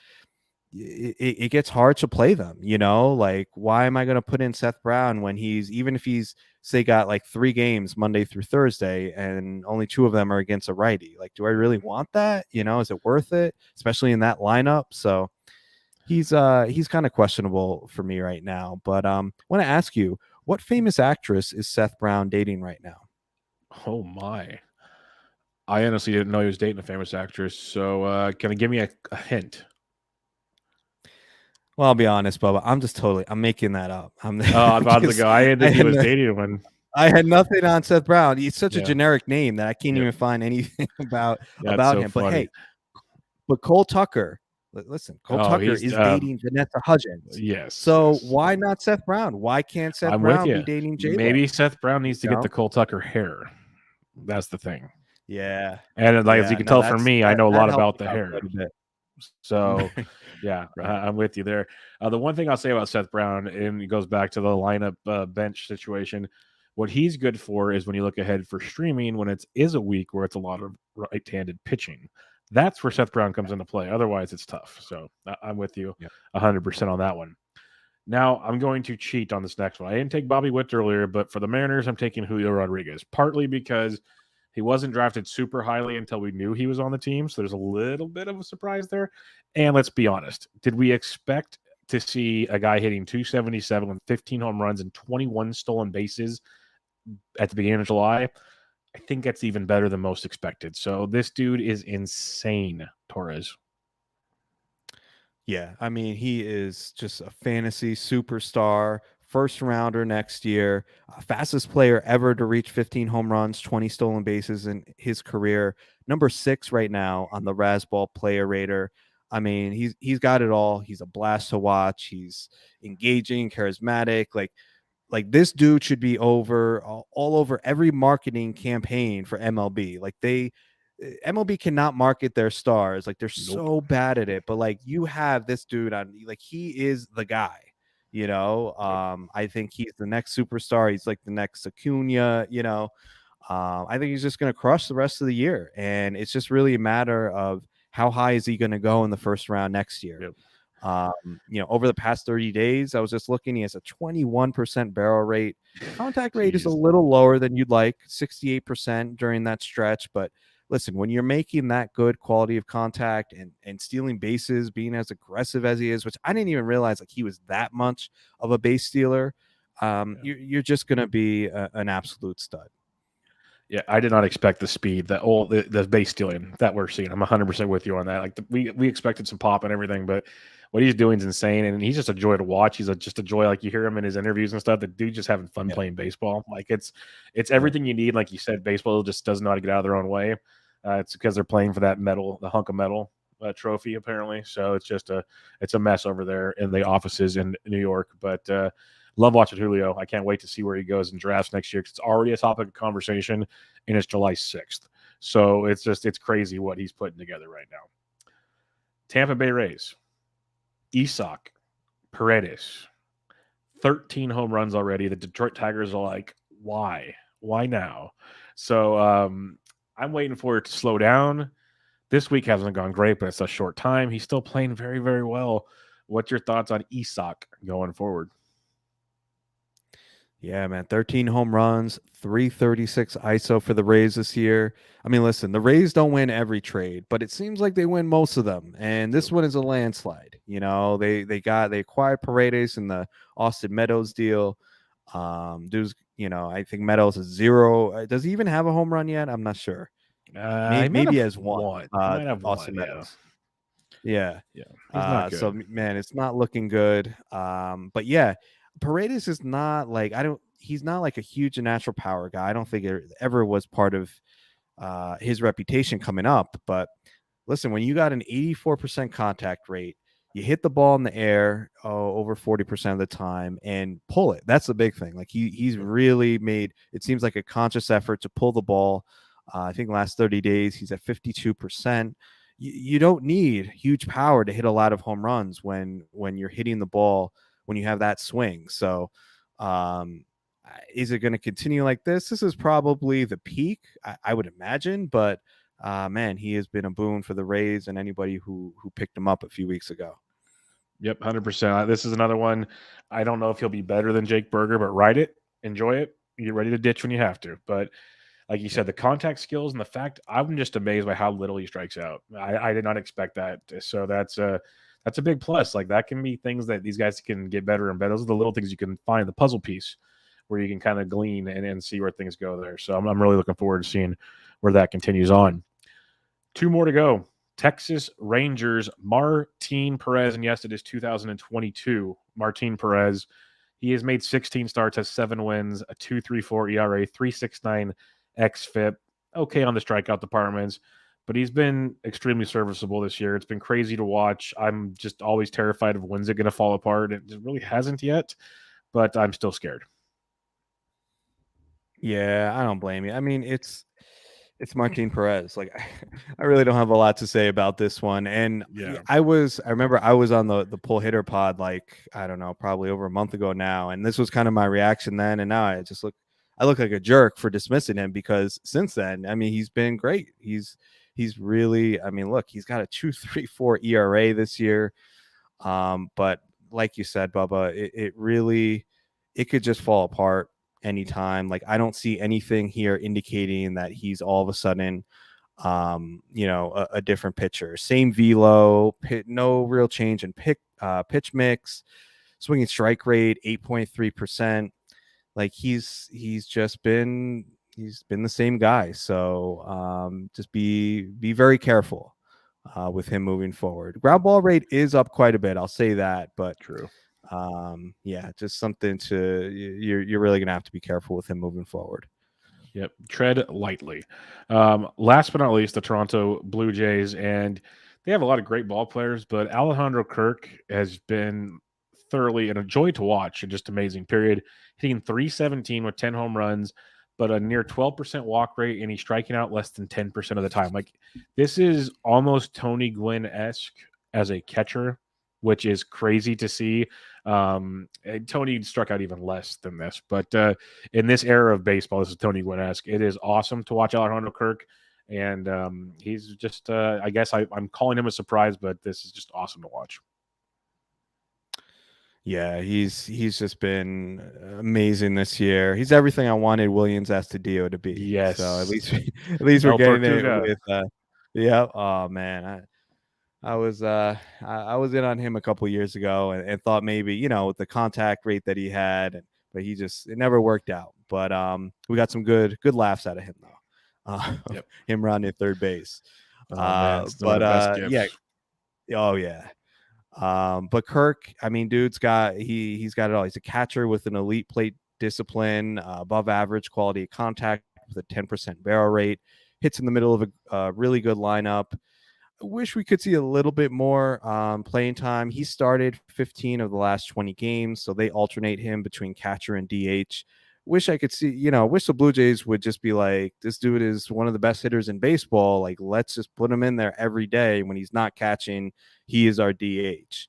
it gets hard to play them. Like why am I going to put in Seth Brown when even if he's say got like 3 games Monday through Thursday, and only 2 of them are against a righty. Like, do I really want that? Is it worth it, especially in that lineup? So he's kind of questionable for me right now. But I want to ask you, what famous actress is Seth Brown dating right now? Oh my! I honestly didn't know he was dating a famous actress. So can you give me a hint? Well, I'll be honest, Bubba. I'm making that up. I'm Oh, I about to go. I didn't think he was no, dating one. I had nothing on Seth Brown. He's such a Yeah. generic name that I can't Yep. even find anything about That's so him. But funny. hey, Cole Tucker. Listen, Cole Tucker he's is dating Vanessa Hudgens. yes. So yes. why not Seth Brown? Why can't Seth I'm with Brown be you. dating J-Lo? Maybe Seth Brown needs to get the Cole Tucker hair. That's the thing. Yeah. And as you can tell from me, I know a lot about the hair. So, yeah, Right. I'm with you there. The one thing I'll say about Seth Brown, and it goes back to the lineup bench situation, what he's good for is when you look ahead for streaming, when it is a week where it's a lot of right-handed pitching. That's where Seth Brown comes into play. Otherwise, it's tough. So I'm with you 100% on that one. Now, I'm going to cheat on this next one. I didn't take Bobby Witt earlier, but for the Mariners, I'm taking Julio Rodriguez, partly because he wasn't drafted super highly until we knew he was on the team. So there's a little bit of a surprise there. And let's be honest. Did we expect to see a guy hitting 277 with 15 home runs and 21 stolen bases at the beginning of July? I think that's even better than most expected. So this dude is insane, Torres. Yeah, I mean, he is just a fantasy superstar, first rounder next year, fastest player ever to reach 15 home runs, 20 stolen bases in his career, number 6 right now on the Razzball Player Rater. I mean, he's got it all. He's a blast to watch. He's engaging, charismatic. Like this dude should be all over every marketing campaign for MLB. Like MLB cannot market their stars. Like they're so bad at it, but like you have this dude on, like he is the guy, I think he's the next superstar. He's like the next Acuna, I think he's just going to crush the rest of the year. And it's just really a matter of how high is he going to go in the first round next year. Yep. Over the past 30 days, I was just looking, he has a 21% barrel rate. Contact rate is a little lower than you'd like, 68% during that stretch. But listen, when you're making that good quality of contact and stealing bases, being as aggressive as he is, which I didn't even realize like he was that much of a base stealer, you're just going to be an absolute stud. Yeah, I did not expect the speed, the base stealing that we're seeing. I'm 100% with you on that. Like we expected some pop and everything, but what he's doing is insane, and he's just a joy to watch. He's just a joy. Like you hear him in his interviews and stuff. The dude just having fun playing baseball. Like it's everything you need. Like you said, baseball just doesn't know how to get out of their own way. It's because they're playing for that the hunk of metal trophy apparently. So it's a mess over there in the offices in New York. But love watching Julio. I can't wait to see where he goes in drafts next year because it's already a topic of conversation, and it's July 6th. So it's crazy what he's putting together right now. Tampa Bay Rays, Isak, Paredes, 13 home runs already. The Detroit Tigers are like, why? Why now? So I'm waiting for it to slow down. This week hasn't gone great, but it's a short time. He's still playing very, very well. What's your thoughts on Isak going forward? Yeah, man, 13 home runs, 336 ISO for the Rays this year. I mean, listen, the Rays don't win every trade, but it seems like they win most of them. And this one is a landslide. They acquired Paredes in the Austin Meadows deal. I think Meadows is 0. Does he even have a home run yet? I'm not sure. Maybe he has one. He might have Austin one, Meadows. Yeah. He's not good. So man, it's not looking good. But yeah, Paredes is not like he's not like a huge natural power guy. I don't think it ever was part of his reputation coming up. But listen, when you got an 84% contact rate, you hit the ball in the air over 40% of the time and pull it. That's the big thing. Like he's really made it seems like a conscious effort to pull the ball. I think last 30 days he's at 52%. You don't need huge power to hit a lot of home runs when you're hitting the ball, when you have that swing. So is it going to continue like this? This is probably the peak, I would imagine. But man, he has been a boon for the Rays and anybody who picked him up a few weeks ago. Yep, 100%. This is another one. I don't know if he'll be better than Jake Berger, but ride it, enjoy it. You're ready to ditch when you have to. But like you said, the contact skills and the fact, I'm just amazed by how little he strikes out. I did not expect that. So that's a big plus. Like that can be things that these guys can get better and better. Those are the little things you can find the puzzle piece where you can kind of glean and see where things go there. So I'm really looking forward to seeing where that continues on. 2 more to go. Texas Rangers, Martin Perez, and yes, it is 2022. Martin Perez, he has made 16 starts, has 7 wins, a 2.34 ERA, 3.69 xFIP. Okay on the strikeout departments, but he's been extremely serviceable this year. It's been crazy to watch. I'm just always terrified of when's it going to fall apart. It really hasn't yet, but I'm still scared. Yeah, I don't blame you. I mean, it's Martin Perez. Like, I really don't have a lot to say about this one. And Yeah. I remember I was on the pull hitter pod, like, I don't know, probably over a month ago now. And this was kind of my reaction then. And now I look like a jerk for dismissing him, because since then, I mean, he's been great. He's really, I mean, look, he's got a 2.34 ERA this year. But like you said, Bubba, it really, it could just fall apart anytime. Like, I don't see anything here indicating that he's all of a sudden a different pitcher. Same velo, no real change in pitch mix, swinging strike rate 8.3%. Like he's been the same guy. So just be very careful with him moving forward. Ground ball rate is up quite a bit, I'll say that, but True. Just something you're really gonna have to be careful with him moving forward. Yep, tread lightly. Last but not least, the Toronto Blue Jays, and they have a lot of great ball players, but Alejandro Kirk has been thoroughly a joy to watch and just amazing. Period. Hitting 317 with 10 home runs, but a near 12% walk rate, and he's striking out less than 10% of the time. Like, this is almost Tony Gwynn-esque as a catcher, which is crazy to see. Tony struck out even less than this, but in this era of baseball, this is Tony Gwynn-esque. It is awesome to watch Alejandro Kirk, and he's just, I guess I'm calling him a surprise, but this is just awesome to watch. Yeah, he's just been amazing this year. He's everything I wanted Williams Astudillo to be. Yes. So at least we're getting it with yeah. Oh man, I was in on him a couple years ago and thought maybe, with the contact rate that he had, but it never worked out. But we got some good laughs out of him though. Yep. Him running third base. Yeah. Oh yeah. But Kirk, I mean, dude's he's got it all. He's a catcher with an elite plate discipline, above average quality of contact with a 10% barrel rate, hits in the middle of a really good lineup. I wish we could see a little bit more playing time. He started 15 of the last 20 games, so they alternate him between catcher and DH. Wish I could see, wish the Blue Jays would just be like, this dude is one of the best hitters in baseball. Like, let's just put him in there every day. When he's not catching, he is our DH,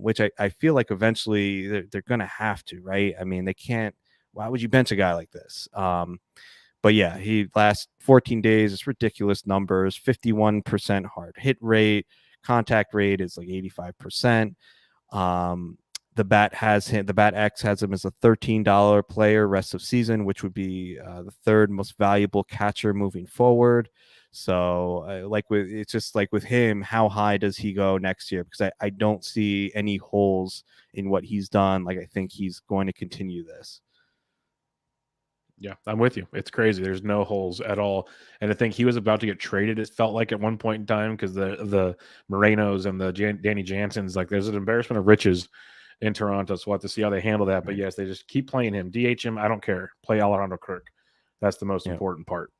which I feel like eventually they're going to have to, right? I mean, they can't. Why would you bench a guy like this? But yeah, he last 14 days, it's ridiculous numbers, 51% hard hit rate, contact rate is like 85%. The Bat X has him as a $13 player rest of season, which would be the third most valuable catcher moving forward. So it's just like with him, how high does he go next year? Because I don't see any holes in what he's done. Like, I think he's going to continue this. Yeah, I'm with you. It's crazy. There's no holes at all. And I think he was about to get traded, it felt like, at one point in time, because the Morenos and the Danny Jansen's, like, there's an embarrassment of riches in Toronto. So we'll have to see how they handle that. But yes, they just keep playing him. DH him, I don't care. Play Alejandro Kirk. That's the most important part.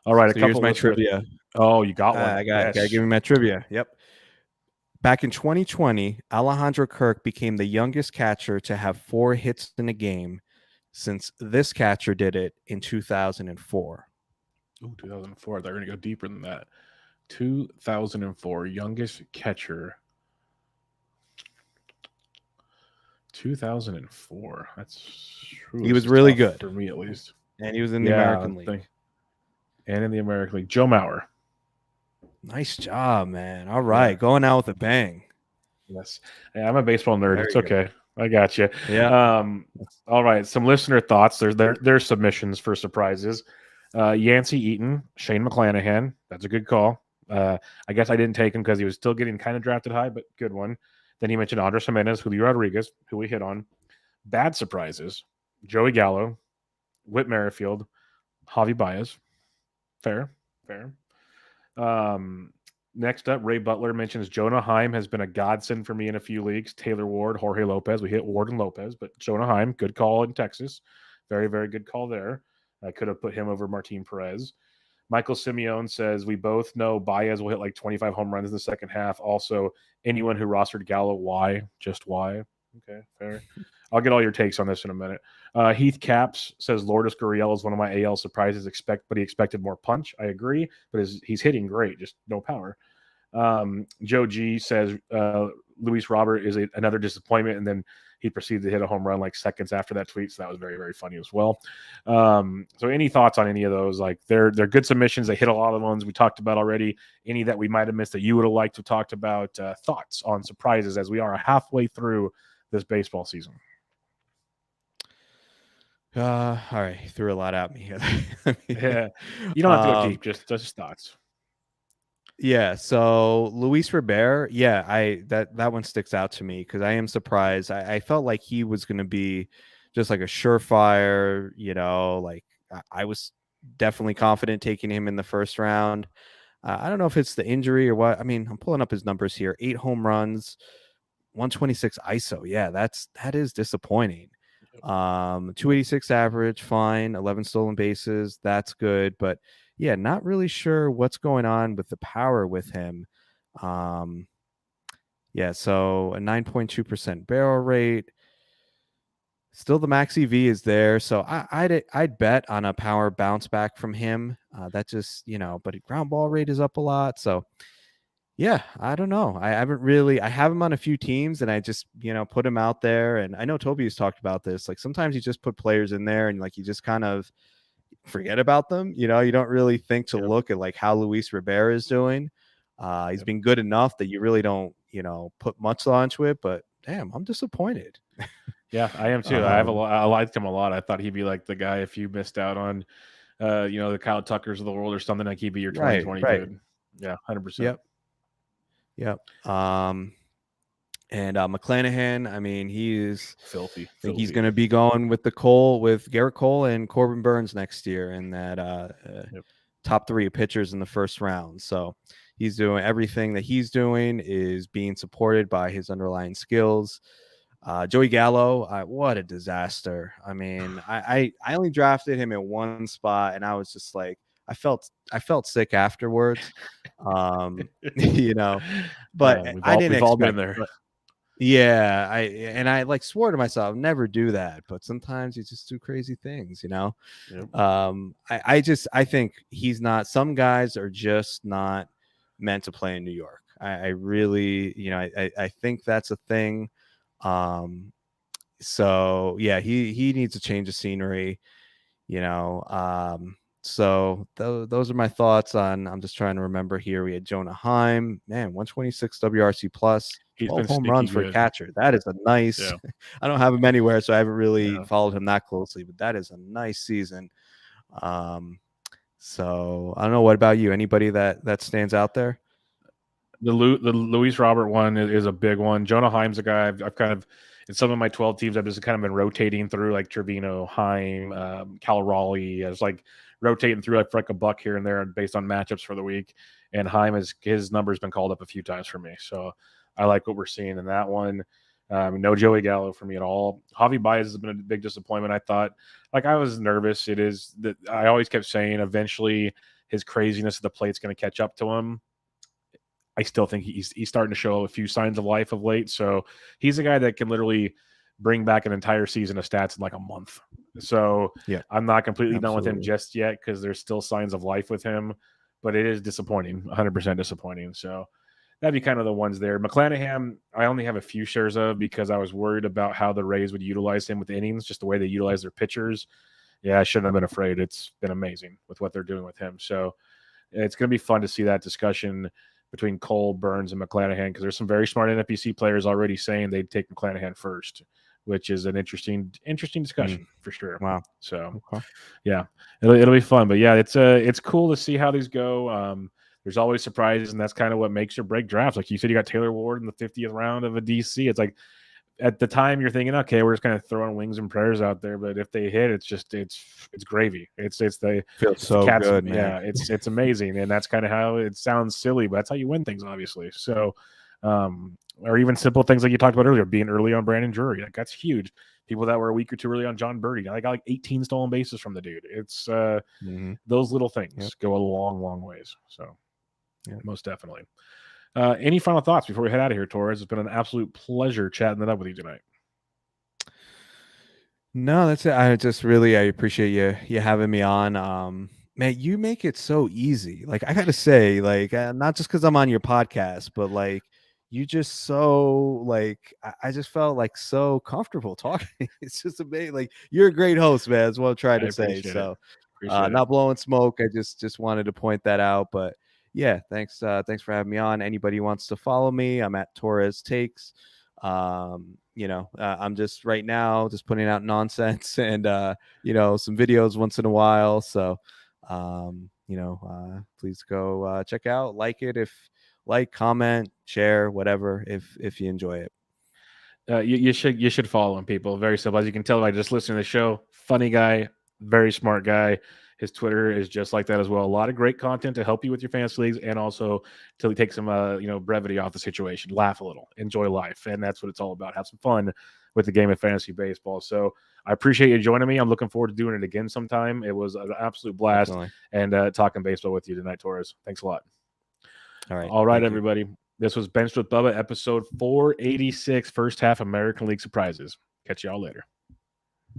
All right, so here's my trivia. Oh, you got one. I gotta give me my trivia. Yep. Back in 2020, Alejandro Kirk became the youngest catcher to have 4 hits in a game since this catcher did it in 2004. Ooh, 2004. They're going to go deeper than that. 2004, youngest catcher. 2004. He was really good for me, at least. And he was in the American League. And in the American League. Joe Mauer. Nice job, man. All right. Going out with a bang. Yes. Hey, I'm a baseball nerd. It's okay. I got you. Yeah. All right, some listener thoughts. There's submissions for surprises. Yancey Eaton, Shane McClanahan. That's a good call. I guess I didn't take him because he was still getting kind of drafted high, but good one. Then he mentioned Andres Gimenez, Julio Rodriguez, who we hit on. Bad surprises: Joey Gallo, Whit Merrifield, Javi Baez. Fair. Next up, Ray Butler mentions Jonah Heim has been a godsend for me in a few leagues. Taylor Ward, Jorge Lopez. We hit Ward and Lopez, but Jonah Heim, good call in Texas. Very, very good call there. I could have put him over Martin Perez. Michael Simeone says we both know Baez will hit like 25 home runs in the second half. Also, anyone who rostered Gallo, why? Just why? Okay, fair. I'll get all your takes on this in a minute. Heath Caps says Lourdes Gurriel is one of my AL surprises, but he expected more punch. I agree, but he's hitting great, just no power. Joe G says Luis Robert is another disappointment, and then he proceeded to hit a home run like seconds after that tweet, so that was very, very funny as well. So any thoughts on any of those? Like they're good submissions. They hit a lot of the ones we talked about already. Any that we might have missed that you would have liked to talk about? Thoughts on surprises as we are halfway through this baseball season. All right, you threw a lot at me. Yeah, you don't have to go deep. Just thoughts. Yeah, so Luis Robert, that one sticks out to me because I am surprised. I felt like he was going to be just like a surefire, like I was definitely confident taking him in the first round. I don't know if it's the injury or what. I mean, I'm pulling up his numbers here: 8 home runs, 126 ISO. Yeah, that is disappointing. 286 average, fine. 11 stolen bases, that's good, but yeah, not really sure what's going on with the power with him. Yeah, so a 9.2% barrel rate. Still, the max EV is there, so I'd bet on a power bounce back from him. That just but ground ball rate is up a lot, so yeah, I don't know. I have him on a few teams, and I just put him out there. And I know Toby has talked about this. Like sometimes you just put players in there, and like you just kind of forget about them. You don't really think to look at like how Luis Robert is doing. He's been good enough that you really don't put much onto it. But damn, I'm disappointed. Yeah, I am too. I liked him a lot. I thought he'd be like the guy if you missed out on, the Kyle Tuckers of the world or something. Like he'd be your 2020 dude. Yeah, 100%. Yep. And McClanahan, I mean, he's filthy. I think he's going to be going with Garrett Cole and Corbin Burns next year in that top 3 pitchers in the first round. So he's doing everything that he's doing is being supported by his underlying skills. Joey Gallo, what a disaster. I mean, I only drafted him in one spot, and I was just like, I felt sick afterwards. But I didn't we've all expect been there. Yeah, I like swore to myself never do that, but sometimes you just do crazy things, Yep. I think he's not. Some guys are just not meant to play in New York. I really, I think that's a thing. So yeah, he needs a change of scenery. So those are my thoughts on. I'm just trying to remember here. We had Jonah Heim, man, 126 WRC plus, 12 home runs for a catcher. That is a nice. Yeah. I don't have him anywhere, so I haven't really followed him that closely. But that is a nice season. So I don't know. What about you? Anybody that stands out there? The Luis Robert one is a big one. Jonah Heim's a guy I've kind of in some of my 12 teams I've just kind of been rotating through, like Trevino, Heim, Cal Raleigh. I was like rotating through like for like a buck here and there based on matchups for the week. And Heim his number's been called up a few times for me, so I like what we're seeing in that one. No Joey Gallo for me at all. Javi Baez has been a big disappointment. I thought, like, I was nervous. It is that I always kept saying eventually his craziness at the plate's going to catch up to him. I still think he's starting to show a few signs of life of late. So he's a guy that can literally bring back an entire season of stats in like a month. So yeah, I'm not completely done with him just yet because there's still signs of life with him, but it is disappointing, 100% disappointing. So that'd be kind of the ones there. McClanahan, I only have a few shares of because I was worried about how the Rays would utilize him with innings, just the way they utilize their pitchers. Yeah, I shouldn't have been afraid. It's been amazing with what they're doing with him. So it's going to be fun to see that discussion between Cole, Burns, and McClanahan because there's some very smart NFBC players already saying they'd take McClanahan first. which is an interesting discussion for sure. Wow. So Okay. yeah, it'll be fun. But yeah, it's cool to see how these go. There's always surprises, and that's kind of what makes or break drafts. Like you said, you got Taylor Ward in the 50th round of a DC. It's like at the time you're thinking, okay, we're just kind of throwing wings and prayers out there, but if they hit, it's gravy. It's the Feels so cat's, good, man. yeah, it's amazing, and that's kind of how it sounds silly, but that's how you win things, obviously. So, or even simple things like you talked about earlier, being early on Brandon Drury, like that's huge. People that were a week or two early on John Birdie, I got like 18 stolen bases from the dude. It's those little things go a long ways. So, most definitely. Any final thoughts before we head out of here, Torres? It's been an absolute pleasure chatting it up with you tonight. No, that's it. I appreciate you having me on. Man, you make it so easy. Like I gotta say, like not just because I'm on your podcast, but like you just so like I just felt like so comfortable talking. It's just amazing. Like you're a great host, man. That's what I'm trying to say. So not blowing smoke. I just wanted to point that out. But yeah, thanks for having me on. Anybody who wants to follow me, I'm at Torres Takes. I'm just right now just putting out nonsense and some videos once in a while. So please go check out, comment, share, whatever, if you enjoy it. You should follow him, people. Very simple. As you can tell by just listening to the show, funny guy, very smart guy. His Twitter is just like that as well. A lot of great content to help you with your fantasy leagues, and also to take some brevity off the situation. Laugh a little, enjoy life, and that's what it's all about. Have some fun with the game of fantasy baseball. So I appreciate you joining me. I'm looking forward to doing it again sometime. It was an absolute blast, and talking baseball with you tonight, Torres. Thanks a lot. All right, everybody. This was Benched with Bubba, episode 486, first half American League surprises. Catch y'all later.